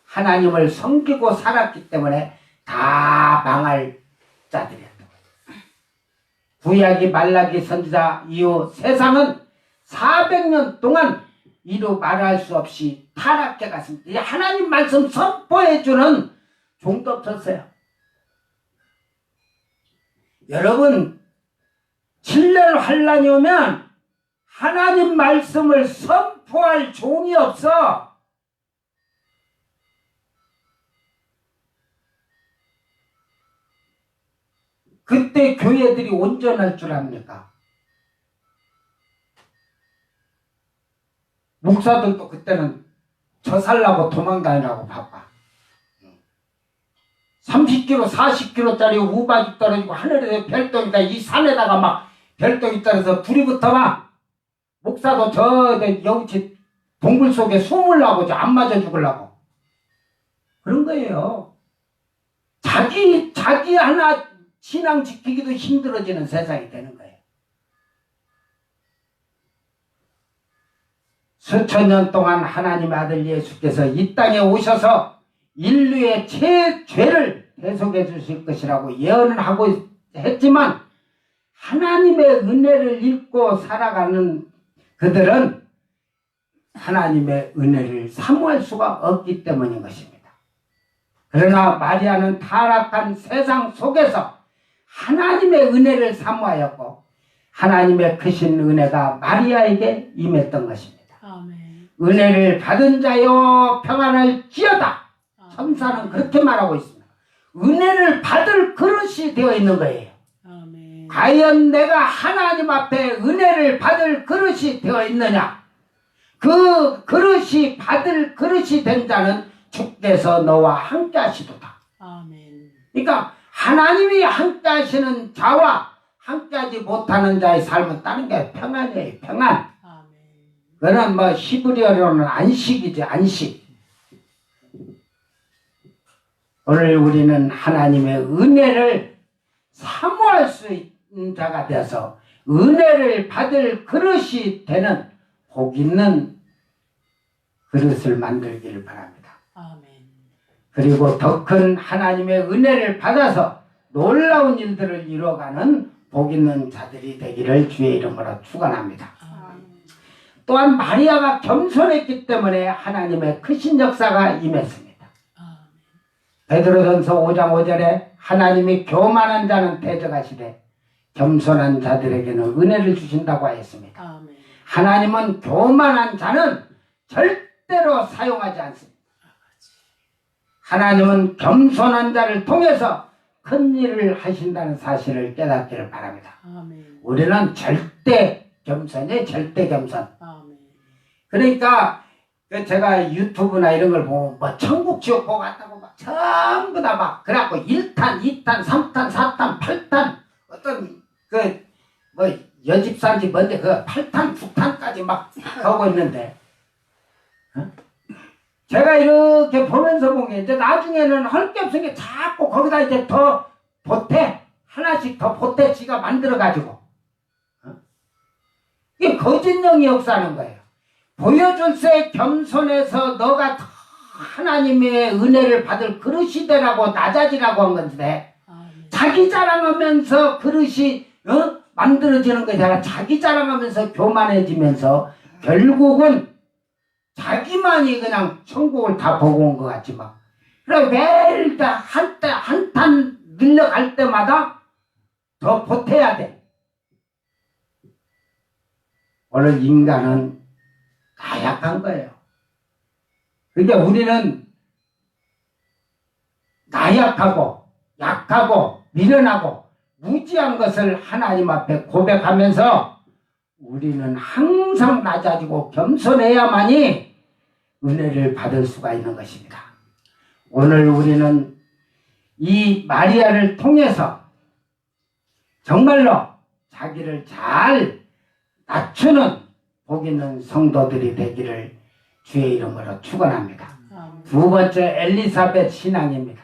하나님을 섬기고 살았기 때문에 다 망할 자들이에요. 구약이 말라기 선지자 이후 세상은 400년 동안 이루 말할 수 없이 타락해 갔습니다. 하나님 말씀 선포해주는 종도 없었어요. 여러분 7년 환란이 오면 하나님 말씀을 선포할 종이 없어. 그때 교회들이 온전할 줄 압니까? 목사들도 그때는 저 살라고 도망다니라고 바빠. 30kg, 40kg짜리 우박이 떨어지고 하늘에 별똥이다. 이 산에다가 막 별똥이 떨어져서 불이 붙어봐. 목사도 저 여우치 동굴 속에 숨으려고 안 맞아 죽으려고. 그런 거예요. 자기 하나 신앙 지키기도 힘들어지는 세상이 되는 거예요. 수천 년 동안 하나님의 아들 예수께서 이 땅에 오셔서 인류의 죄를 대속해 주실 것이라고 예언을 하고 했지만 하나님의 은혜를 잊고 살아가는 그들은 하나님의 은혜를 사모할 수가 없기 때문인 것입니다. 그러나 마리아는 타락한 세상 속에서 하나님의 은혜를 사모하였고 하나님의 크신 은혜가 마리아에게 임했던 것입니다. 아멘. 은혜를 받은 자여 평안을 지어다. 천사는 그렇게 말하고 있습니다. 은혜를 받을 그릇이 되어 있는 거예요. 아멘. 과연 내가 하나님 앞에 은혜를 받을 그릇이 되어 있느냐? 그 그릇이 받을 그릇이 된 자는 주께서 너와 함께 하시도다. 아멘. 그러니까 하나님이 함께 하시는 자와 함께 하지 못하는 자의 삶은 다른 게 평안이에요. 평안. 아멘. 그건 뭐 히브리어로는 안식이지, 안식. 오늘 우리는 하나님의 은혜를 사모할 수 있는 자가 되어서 은혜를 받을 그릇이 되는 복 있는 그릇을 만들기를 바랍니다. 아멘. 그리고 더 큰 하나님의 은혜를 받아서 놀라운 일들을 이루어가는 복 있는 자들이 되기를 주의 이름으로 축원합니다. 또한 마리아가 겸손했기 때문에 하나님의 크신 역사가 임했습니다. 베드로전서 5장 5절에 하나님이 교만한 자는 대적하시되 겸손한 자들에게는 은혜를 주신다고 하였습니다. 아멘. 하나님은 교만한 자는 절대로 사용하지 않습니다. 하나님은 겸손한 자를 통해서 큰 일을 하신다는 사실을 깨닫기를 바랍니다. 아멘. 우리는 절대 겸손이에요. 절대 겸손. 아멘. 그러니까 제가 유튜브나 이런 걸 보면 뭐 천국 지옥 보고 갔다고 막 전부 다 막 그래갖고 1탄, 2탄, 3탄, 4탄, 8탄 어떤 그 뭐 여집산지 뭔데 그 8탄, 9탄까지 막 가고 있는데 제가 이렇게 보면서 보면 이제 나중에는 할 게 없으니까 자꾸 거기다 이제 더 보태 하나씩 더 보태 지가 만들어가지고 이게 거짓령이 역사하는 거예요. 보여줄세 겸손해서 너가 하나님의 은혜를 받을 그릇이 되라고 낮아지라고 한 건데 자기 자랑하면서 그릇이 만들어지는 거잖아. 자기 자랑하면서 교만해지면서 결국은 자기만이 그냥 천국을 다 보고 온 것 같지 막. 그래 매일 한탄 늘려갈 때마다 더 보태야 돼. 오늘 인간은 나약한 거예요. 그러니까 우리는 나약하고 약하고 미련하고 무지한 것을 하나님 앞에 고백하면서 우리는 항상 낮아지고 겸손해야만이 은혜를 받을 수가 있는 것입니다. 오늘 우리는 이 마리아를 통해서 정말로 자기를 잘 낮추는 복 있는 성도들이 되기를 주의 이름으로 축원합니다. 두 번째 엘리사벳 신앙입니다.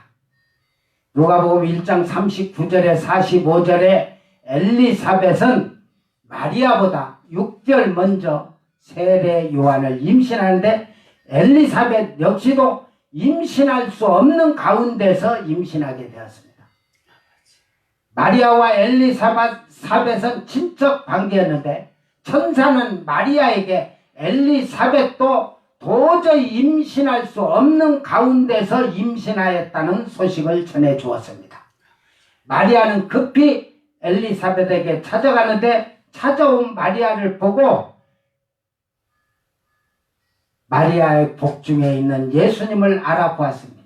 누가복음 1장 39절에 45절에 엘리사벳은 마리아보다 6개월 먼저 세례 요한을 임신하는데 엘리사벳 역시도 임신할 수 없는 가운데서 임신하게 되었습니다. 마리아와 엘리사벳은 친척 관계였는데 천사는 마리아에게 엘리사벳도 도저히 임신할 수 없는 가운데서 임신하였다는 소식을 전해 주었습니다. 마리아는 급히 엘리사벳에게 찾아가는데 찾아온 마리아를 보고 마리아의 복중에 있는 예수님을 알아보았습니다.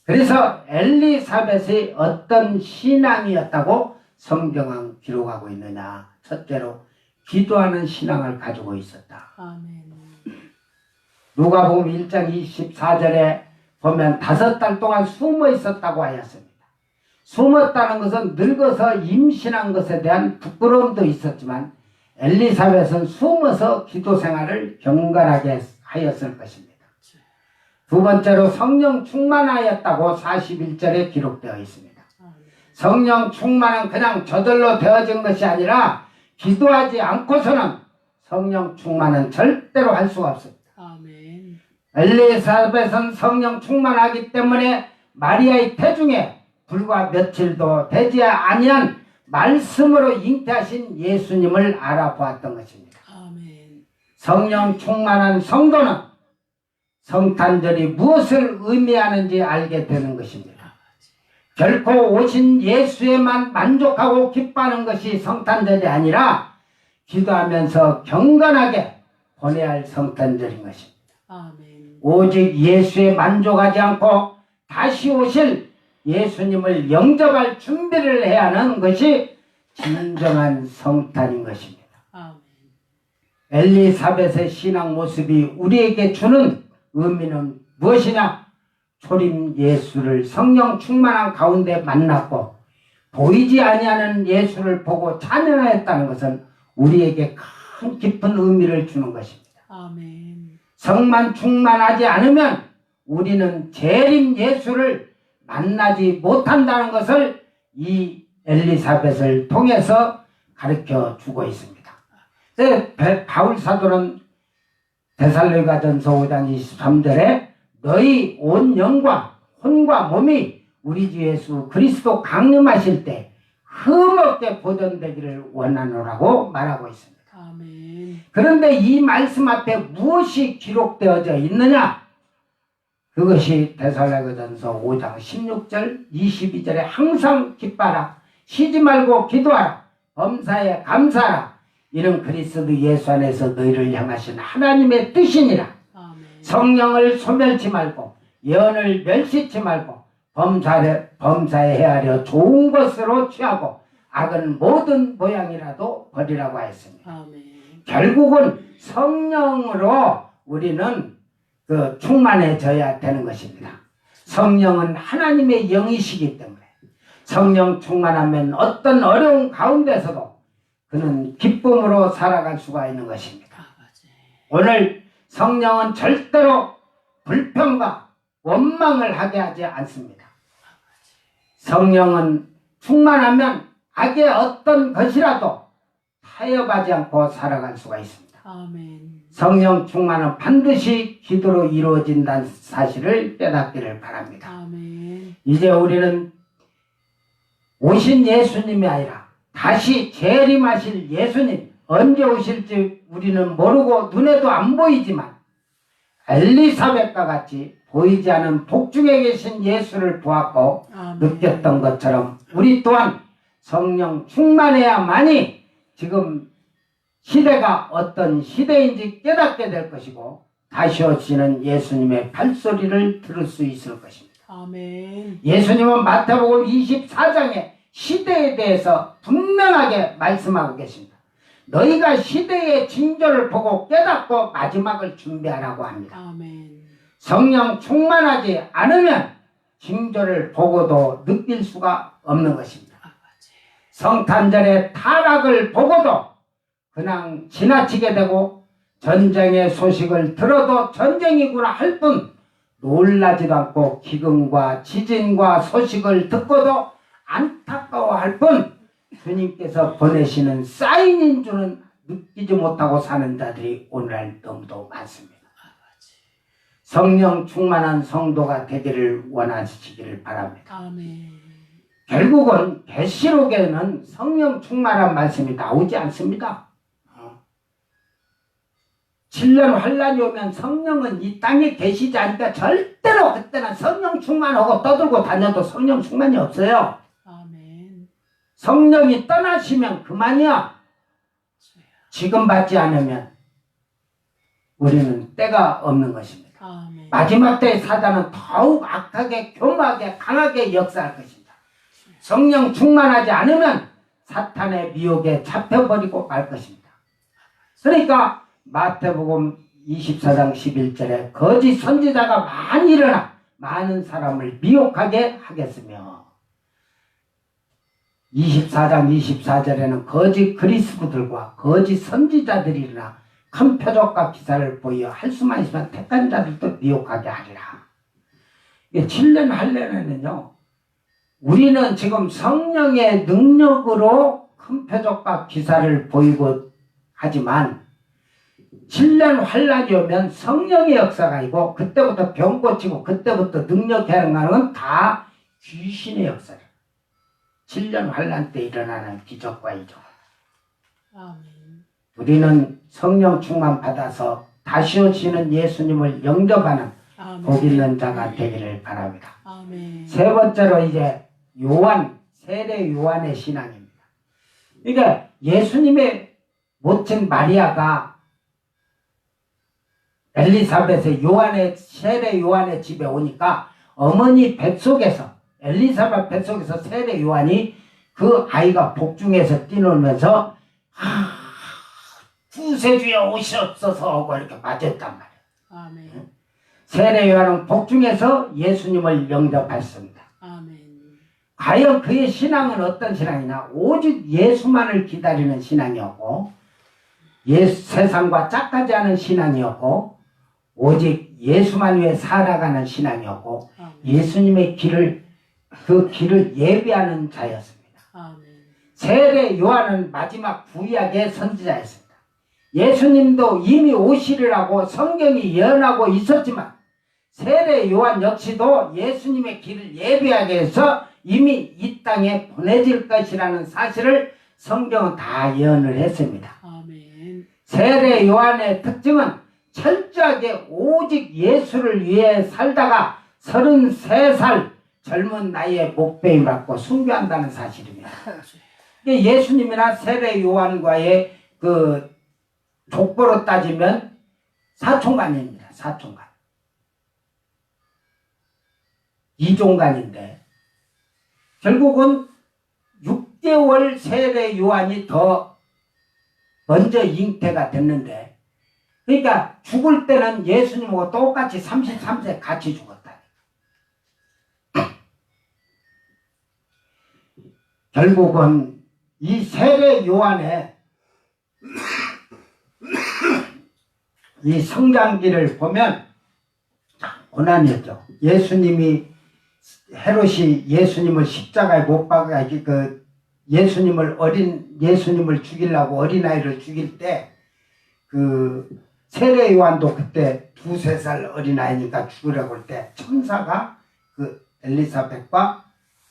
그래서 엘리사벳이 어떤 신앙이었다고 성경은 기록하고 있느냐. 첫째로 기도하는 신앙을 가지고 있었다. 아멘. 누가복음 1장 24절에 보면 5달 동안 숨어 있었다고 하였습니다. 숨었다는 것은 늙어서 임신한 것에 대한 부끄러움도 있었지만 엘리사벳은 숨어서 기도 생활을 경건하게 하였을 것입니다. 두 번째로 성령 충만하였다고 41절에 기록되어 있습니다. 성령 충만은 그냥 저절로 되어진 것이 아니라 기도하지 않고서는 성령 충만은 절대로 할 수가 없습니다. 아멘. 엘리사벳은 성령 충만하기 때문에 마리아의 태중에 불과 며칠도 되지 아니한 말씀으로 잉태하신 예수님을 알아보았던 것입니다. 아멘. 성령 충만한 성도는 성탄절이 무엇을 의미하는지 알게 되는 것입니다. 결코 오신 예수에만 만족하고 기뻐하는 것이 성탄절이 아니라 기도하면서 경건하게 보내야 할 성탄절인 것입니다. 아멘. 오직 예수에 만족하지 않고 다시 오실 예수님을 영접할 준비를 해야 하는 것이 진정한 성탄인 것입니다. 아멘. 엘리사벳의 신앙 모습이 우리에게 주는 의미는 무엇이냐? 초림 예수를 성령 충만한 가운데 만났고 보이지 아니하는 예수를 보고 찬양하였다는 것은 우리에게 큰 깊은 의미를 주는 것입니다. 아멘. 성만 충만하지 않으면 우리는 재림 예수를 만나지 못한다는 것을 이 엘리사벳을 통해서 가르쳐 주고 있습니다. 바울 사도는 데살로니가전서 5장 23절에 너희 온 영과 혼과 몸이 우리 주 예수 그리스도 강림하실 때 흠없게 보존되기를 원하노라고 말하고 있습니다. 아멘. 그런데 이 말씀 앞에 무엇이 기록되어져 있느냐? 그것이 데살로니가전서 5장 16절 22절에 항상 기뻐하라 쉬지 말고 기도하라 범사에 감사하라 이는 그리스도 예수 안에서 너희를 향하신 하나님의 뜻이니라. 아멘. 성령을 소멸치 말고 예언을 멸시치 말고 범사에 헤아려 좋은 것으로 취하고 악은 모든 모양이라도 버리라고 하였습니다. 아멘. 결국은 성령으로 우리는 충만해져야 되는 것입니다. 성령은 하나님의 영이시기 때문에 성령 충만하면 어떤 어려운 가운데서도 그는 기쁨으로 살아갈 수가 있는 것입니다. 오늘 성령은 절대로 불평과 원망을 하게 하지 않습니다. 성령은 충만하면 악의 어떤 것이라도 타협하지 않고 살아갈 수가 있습니다. 아멘. 성령 충만은 반드시 기도로 이루어진다는 사실을 깨닫기를 바랍니다. 아멘. 이제 우리는 오신 예수님이 아니라 다시 재림하실 예수님 언제 오실지 우리는 모르고 눈에도 안 보이지만 엘리사벳과 같이 보이지 않은 복중에 계신 예수를 보았고 아멘. 느꼈던 것처럼 우리 또한 성령 충만해야만이 지금 시대가 어떤 시대인지 깨닫게 될 것이고 다시 오시는 예수님의 발소리를 들을 수 있을 것입니다. 아멘. 예수님은 마태복음 24장에 시대에 대해서 분명하게 말씀하고 계십니다. 너희가 시대의 징조를 보고 깨닫고 마지막을 준비하라고 합니다. 아멘. 성령 충만하지 않으면 징조를 보고도 느낄 수가 없는 것입니다. 성탄절의 타락을 보고도 그냥 지나치게 되고 전쟁의 소식을 들어도 전쟁이구나 할 뿐 놀라지도 않고 기근과 지진과 소식을 듣고도 안타까워할 뿐 주님께서 보내시는 사인인 줄은 느끼지 못하고 사는 자들이 오늘날 너무도 많습니다. 성령 충만한 성도가 되기를 원하시기를 바랍니다. 아멘. 결국은 계시록에는 성령 충만한 말씀이 나오지 않습니다. 7년 환란이 오면 성령은 이 땅에 계시지 않으니까 절대로 그때는 성령 충만하고 떠들고 다녀도 성령 충만이 없어요. 아멘. 성령이 떠나시면 그만이야. 지금 받지 않으면 우리는 때가 없는 것입니다. 아멘. 마지막 때의 사단은 더욱 악하게 교묘하게 강하게 역사할 것입니다. 성령 충만하지 않으면 사탄의 미혹에 잡혀버리고 말 것입니다. 그러니까 마태복음 24장 11절에 거짓 선지자가 많이 일어나 많은 사람을 미혹하게 하겠으며 24장 24절에는 거짓 그리스도들과 거짓 선지자들이 일어나 큰 표적과 기사를 보여 할 수만 있으면 택한 자들도 미혹하게 하리라. 7년 할례는요 우리는 지금 성령의 능력으로 큰 표적과 기사를 보이고 하지만 7년 환란이 오면 성령의 역사가 아니고 그때부터 병 고치고 그때부터 능력 행하는 건 다 귀신의 역사다. 7년 환란 때 일어나는 기적과 이적. 아멘. 우리는 성령 충만 받아서 다시 오시는 예수님을 영접하는 복 있는 자가 되기를 바랍니다. 아멘. 세 번째로 이제 요한, 세례 요한의 신앙입니다. 그러니까 예수님의 모친 마리아가 엘리사벳의 세례 요한의 집에 오니까 어머니 뱃속에서 엘리사벳 뱃속에서 세례 요한이 그 아이가 복중에서 뛰놀면서 구세주여 오시옵소서 하고 이렇게 맞았단 말이에요. 아멘. 세례 요한은 복중에서 예수님을 영접했습니다. 아멘. 과연 그의 신앙은 어떤 신앙이냐? 오직 예수만을 기다리는 신앙이었고 세상과 짝하지 않은 신앙이었고 오직 예수만 위해 살아가는 신앙이었고 예수님의 그 길을 예비하는 자였습니다. 아멘. 세례 요한은 마지막 구약의 선지자였습니다. 예수님도 이미 오시리라고 성경이 예언하고 있었지만 세례 요한 역시도 예수님의 길을 예비하기 위해서 이미 이 땅에 보내질 것이라는 사실을 성경은 다 예언을 했습니다. 아멘. 세례 요한의 특징은 철저하게 오직 예수를 위해 살다가 33살 젊은 나이에 목배임 받고 순교한다는 사실입니다. 예수님이나 세례 요한과의 그 족보로 따지면 사촌간입니다. 사촌간. 이종간인데 결국은 6개월 세례 요한이 더 먼저 잉태가 됐는데 그러니까 죽을 때는 예수님하고 똑같이 33세 같이 죽었다. 결국은 이 세례 요한의 이 성장기를 보면 고난이었죠. 헤롯이 예수님을 십자가에 못 박아 예수님을 죽이려고 어린아이를 죽일 때 세례 요한도 그때 2-3살 어린아이니까 죽으려고 할 때 천사가 그 엘리사벳과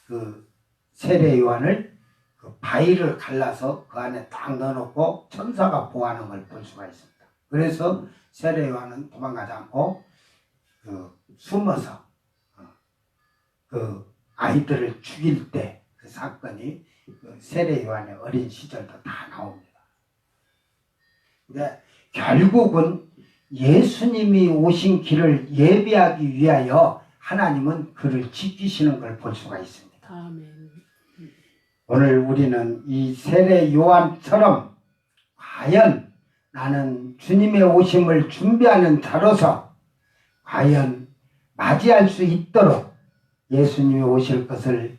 그 세례 요한을 그 바위를 갈라서 그 안에 딱 넣어놓고 천사가 보호하는 걸 볼 수가 있습니다. 그래서 세례 요한은 도망가지 않고 숨어서 그 아이들을 죽일 때 그 사건이 세례 요한의 어린 시절도 다 나옵니다. 근데 결국은 예수님이 오신 길을 예비하기 위하여 하나님은 그를 지키시는 걸 볼 수가 있습니다. 아멘. 오늘 우리는 이 세례 요한처럼 과연 나는 주님의 오심을 준비하는 자로서 과연 맞이할 수 있도록 예수님이 오실 것을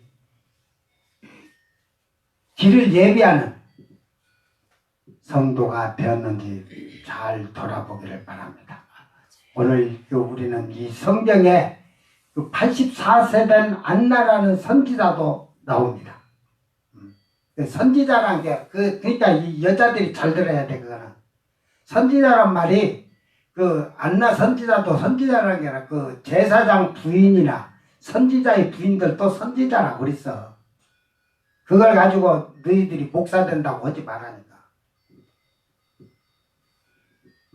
길을 예비하는 성도가 되었는지 잘 돌아보기를 바랍니다. 오늘 우리는 이 성경에 84세 된 안나라는 선지자도 나옵니다. 선지자란 게 그러니까 이 여자들이 잘 들어야 돼. 그거는 선지자란 말이 안나 선지자도 선지자라는 게 아니라 제사장 부인이나 선지자의 부인들도 선지자라고 그랬어. 그걸 가지고 너희들이 목사 된다고 하지 말라니까.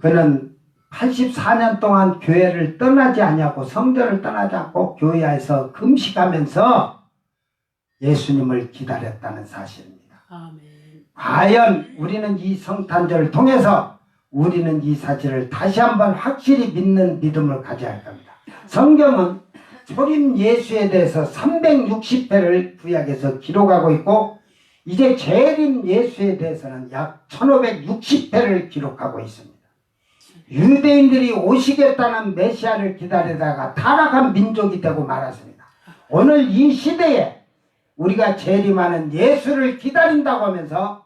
그는 84년 동안 교회를 떠나지 아니하고 성전을 떠나지 않고 교회에서 금식하면서 예수님을 기다렸다는 사실입니다. 아멘. 과연 우리는 이 성탄절을 통해서 우리는 이 사실을 다시 한번 확실히 믿는 믿음을 가져야 할 겁니다. 성경은 초림 예수에 대해서 360회를 구약에서 기록하고 있고 이제 재림 예수에 대해서는 약 1560회를 기록하고 있습니다. 유대인들이 오시겠다는 메시아를 기다리다가 타락한 민족이 되고 말았습니다. 오늘 이 시대에 우리가 재림하는 예수를 기다린다고 하면서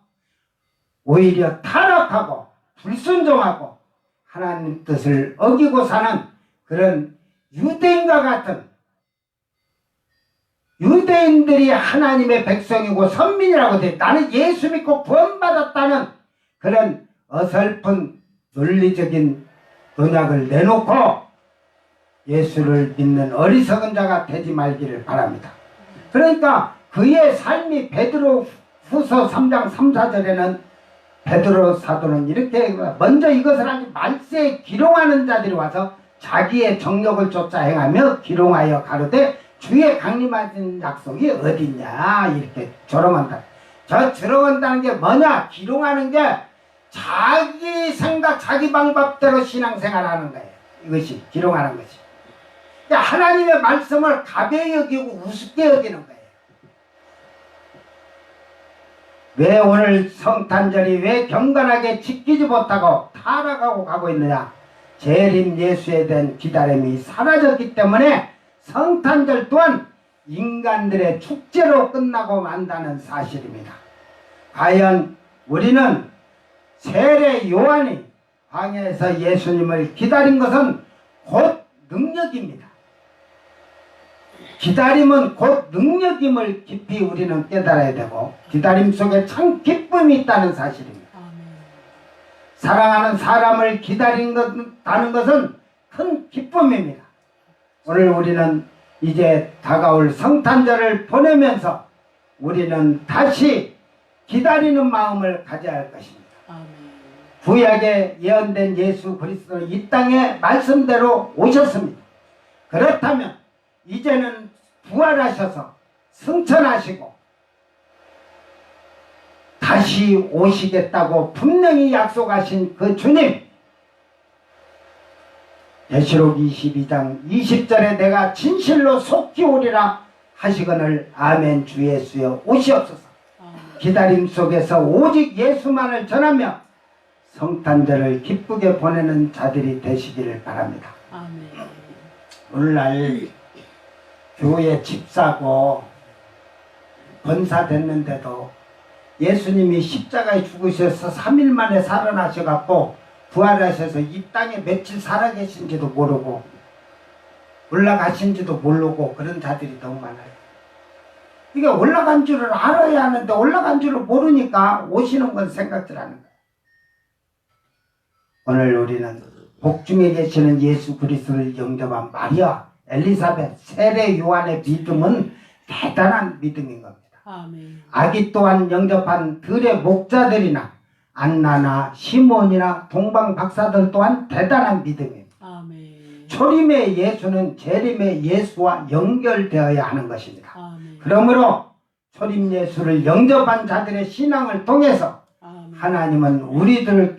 오히려 타락하고 불순종하고 하나님 뜻을 어기고 사는 그런 유대인과 같은 유대인들이 하나님의 백성이고 선민이라고 돼. 나는 예수 믿고 구원받았다는 그런 어설픈 논리적인 논약을 내놓고 예수를 믿는 어리석은 자가 되지 말기를 바랍니다. 그러니까 그의 삶이 베드로 후서 3장 3, 4절에는 베드로 사도는 이렇게 먼저 이것을 하니 말세에 기롱하는 자들이 와서 자기의 정력을 쫓아 행하며 기롱하여 가로되 주의 강림하신 약속이 어딨냐 이렇게 조롱한다. 저 조롱한다는 게 뭐냐? 기롱하는 게 자기 생각 자기 방법대로 신앙생활하는 거예요. 이것이 기롱하는 것이. 그러니까 하나님의 말씀을 가벼이 여기고 우습게 여기는 거예요. 왜 오늘 성탄절이 왜 경건하게 지키지 못하고 타락하고 가고 있느냐? 재림 예수에 대한 기다림이 사라졌기 때문에 성탄절 또한 인간들의 축제로 끝나고 만다는 사실입니다. 과연 우리는 세례 요한이 광야에서 예수님을 기다린 것은 곧 능력입니다. 기다림은 곧 능력임을 깊이 우리는 깨달아야 되고 기다림 속에 참 기쁨이 있다는 사실입니다. 사랑하는 사람을 기다린다는 것은 큰 기쁨입니다. 오늘 우리는 이제 다가올 성탄절을 보내면서 우리는 다시 기다리는 마음을 가져야 할 것입니다. 구약에 예언된 예수 그리스도는 이 땅에 말씀대로 오셨습니다. 그렇다면 이제는 부활하셔서 승천하시고 다시 오시겠다고 분명히 약속하신 그 주님, 계시록 22장 20절에 내가 진실로 속히 오리라 하시거늘 아멘. 주 예수여 오시옵소서. 기다림 속에서 오직 예수만을 전하며 성탄절을 기쁘게 보내는 자들이 되시기를 바랍니다. 아멘. 오늘날 교회 집사고 권사 됐는데도 예수님이 십자가에 죽으셔서 3일 만에 살아나셔갖고 부활하셔서 이 땅에 며칠 살아계신지도 모르고 올라가신지도 모르고 그런 자들이 너무 많아요. 이게 올라간 줄을 알아야 하는데 올라간 줄을 모르니까 오시는 건 생각들 하는 거예요. 오늘 우리는 복중에 계시는 예수 그리스도를 영접한 마리아, 엘리사벳, 세례 요한의 믿음은 대단한 믿음인 겁니다. 아멘. 아기 또한 영접한 들의 목자들이나 안나나 시몬이나 동방 박사들 또한 대단한 믿음입니다. 아멘. 초림의 예수는 재림의 예수와 연결되어야 하는 것입니다. 아멘. 그러므로 초림 예수를 영접한 자들의 신앙을 통해서 아멘. 하나님은 우리들을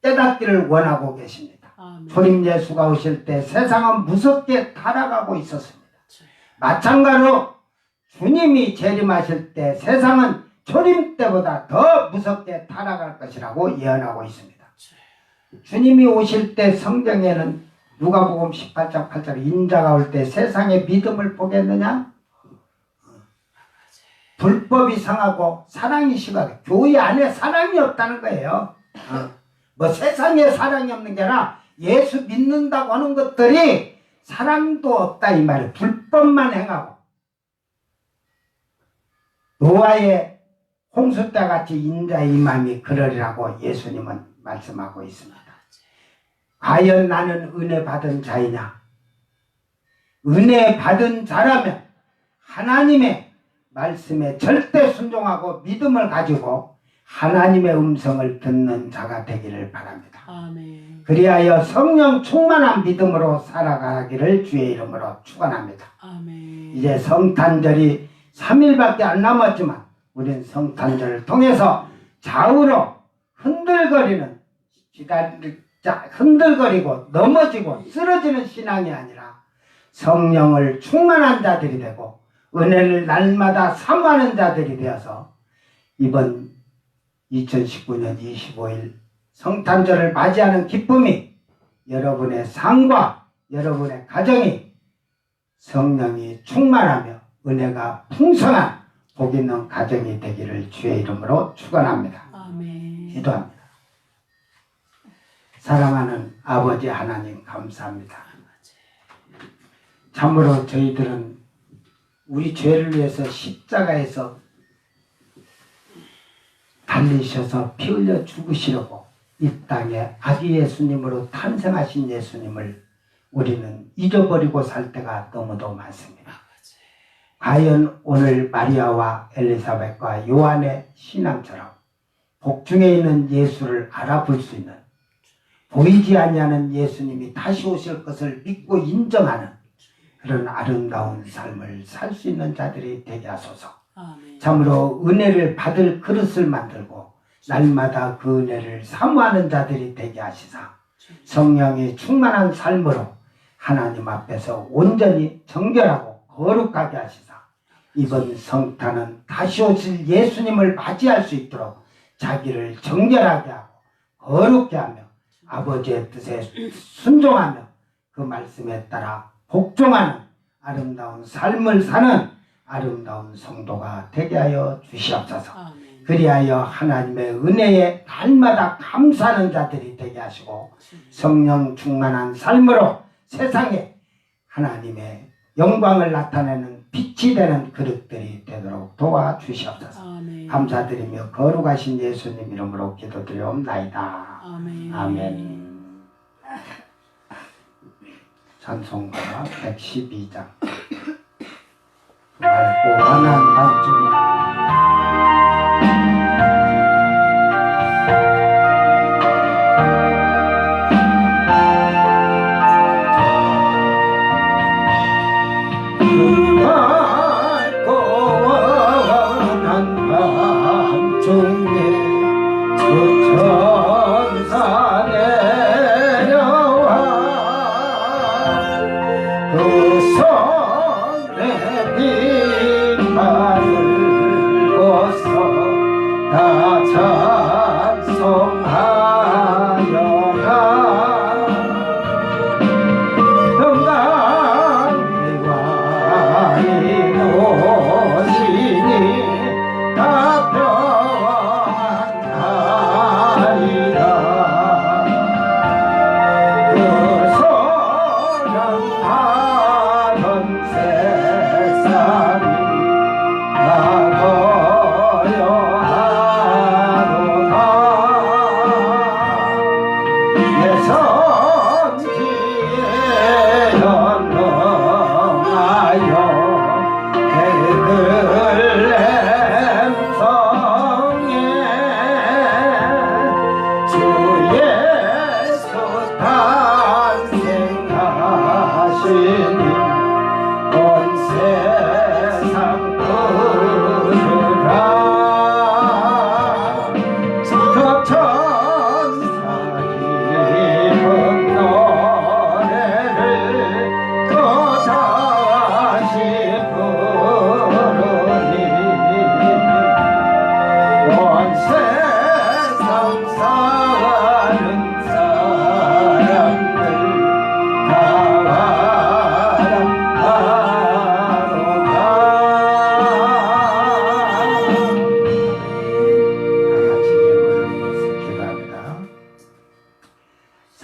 깨닫기를 원하고 계십니다. 아멘. 초림 예수가 오실 때 세상은 무섭게 타락하고 있었습니다. 마찬가지로 주님이 재림하실 때 세상은 초림 때보다 더 무섭게 타락할 것이라고 예언하고 있습니다. 주님이 오실 때 성경에는 누가복음 18장 8절 인자가 올 때 세상의 믿음을 보겠느냐? 불법이 상하고 사랑이 식하게 교회 안에 사랑이 없다는 거예요. 뭐 세상에 사랑이 없는 게 아니라 예수 믿는다고 하는 것들이 사랑도 없다 이 말이에요. 불법만 행하고 노아의 홍수 때 같이 인자의 임함이 그러리라고 예수님은 말씀하고 있습니다. 과연 나는 은혜 받은 자이냐? 은혜 받은 자라면 하나님의 말씀에 절대 순종하고 믿음을 가지고 하나님의 음성을 듣는 자가 되기를 바랍니다. 아멘. 그리하여 성령 충만한 믿음으로 살아가기를 주의 이름으로 축원합니다. 아멘. 이제 성탄절이 3일밖에 안 남았지만 우리는 성탄절을 통해서 좌우로 흔들거리고 넘어지고 쓰러지는 신앙이 아니라 성령을 충만한 자들이 되고 은혜를 날마다 사모하는 자들이 되어서 이번 2019년 25일 성탄절을 맞이하는 기쁨이 여러분의 삶과 여러분의 가정이 성령이 충만하며 은혜가 풍성한 복 있는 가정이 되기를 주의 이름으로 축원합니다. 아멘. 기도합니다. 사랑하는 아버지 하나님 감사합니다. 참으로 저희들은 우리 죄를 위해서 십자가에서 달리셔서 피 흘려 죽으시려고 이 땅에 아기 예수님으로 탄생하신 예수님을 우리는 잊어버리고 살 때가 너무도 많습니다. 과연 오늘 마리아와 엘리사벳과 요한의 신앙처럼 복중에 있는 예수를 알아볼 수 있는, 보이지 아니하는 예수님이 다시 오실 것을 믿고 인정하는 그런 아름다운 삶을 살 수 있는 자들이 되게 하소서. 참으로 은혜를 받을 그릇을 만들고 날마다 그 은혜를 사모하는 자들이 되게 하시사 성령이 충만한 삶으로 하나님 앞에서 온전히 정결하고 거룩하게 하시사 이번 성탄은 다시 오실 예수님을 맞이할 수 있도록 자기를 정결하게 하고 거룩게 하며 아버지의 뜻에 순종하며 그 말씀에 따라 복종하는 아름다운 삶을 사는 아름다운 성도가 되게 하여 주시옵소서. 그리하여 하나님의 은혜에 날마다 감사하는 자들이 되게 하시고 성령 충만한 삶으로 세상에 하나님의 영광을 나타내는 빛이 되는 그릇들이 되도록 도와주시옵소서. 감사드리며 거룩하신 예수님 이름으로 기도드리옵나이다. 아멘. 찬송가 112장 맑고 환한 밤중에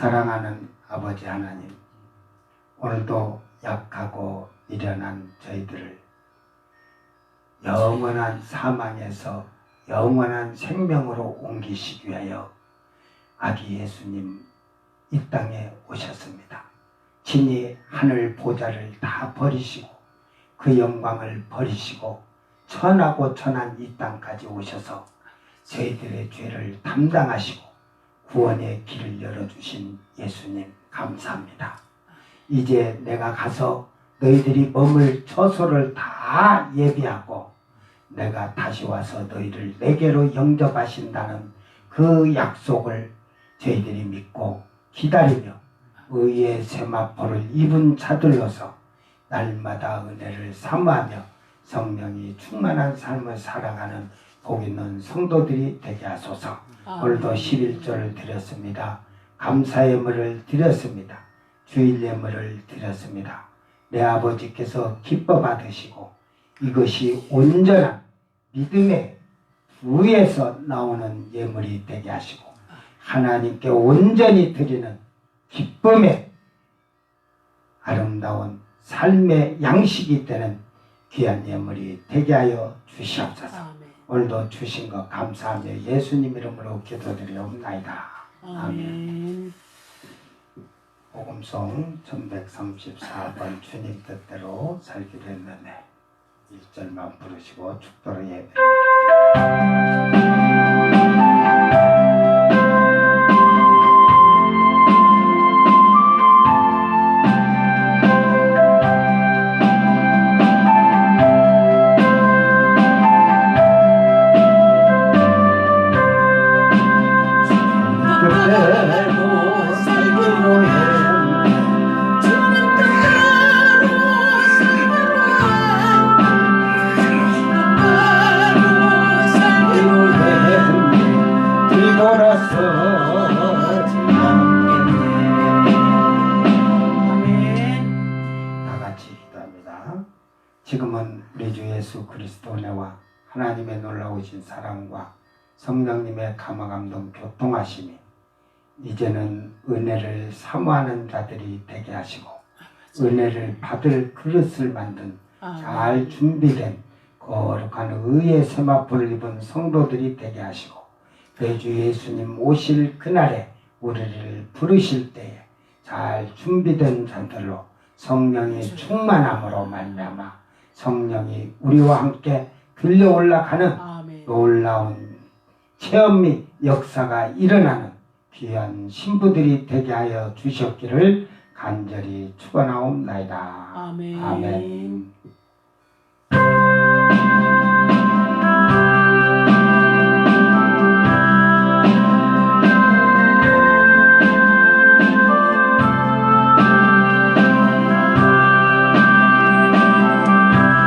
사랑하는 아버지 하나님, 오늘도 약하고 미련한 저희들을 영원한 사망에서 영원한 생명으로 옮기시기 위하여 아기 예수님 이 땅에 오셨습니다. 친히 하늘 보좌를 다 버리시고 그 영광을 버리시고 천하고 천한 이 땅까지 오셔서 저희들의 죄를 담당하시고 구원의 길을 열어주신 예수님 감사합니다. 이제 내가 가서 너희들이 머물 처소를 다 예비하고 내가 다시 와서 너희를 내게로 영접하신다는 그 약속을 저희들이 믿고 기다리며 의의 세마포를 입은 자들로서 날마다 은혜를 사모하며 성령이 충만한 삶을 살아가는 복 있는 성도들이 되게 하소서. 오늘도 11조를 드렸습니다. 감사의 예물을 드렸습니다. 주일 예물을 드렸습니다. 내 아버지께서 기뻐 받으시고 이것이 온전한 믿음의 부에서 나오는 예물이 되게 하시고 하나님께 온전히 드리는 기쁨의 아름다운 삶의 양식이 되는 귀한 예물이 되게 하여 주시옵소서. 아멘. 오늘도 주신 것 감사하며 예수님 이름으로 기도드리옵나이다. 아멘. 복음송 1134번 주님 뜻대로 살기로 했는데 1절만 부르시고 축도로 예배. 지금은 우리 주 예수 그리스도 은혜와 하나님의 놀라우신 사랑과 성령님의 감화감동 교통하심이 이제는 은혜를 사모하는 자들이 되게 하시고 은혜를 받을 그릇을 만든 잘 준비된 거룩한 의의 세마포를 입은 성도들이 되게 하시고 그 주 예수님 오실 그날에 우리를 부르실 때에 잘 준비된 자들로 성령의 충만함으로 말미암아 성령이 우리와 함께 들려 올라가는 놀라운 체험 및 역사가 일어나는 귀한 신부들이 되게 하여 주셨기를 간절히 축원하옵나이다. 아멘. 아멘.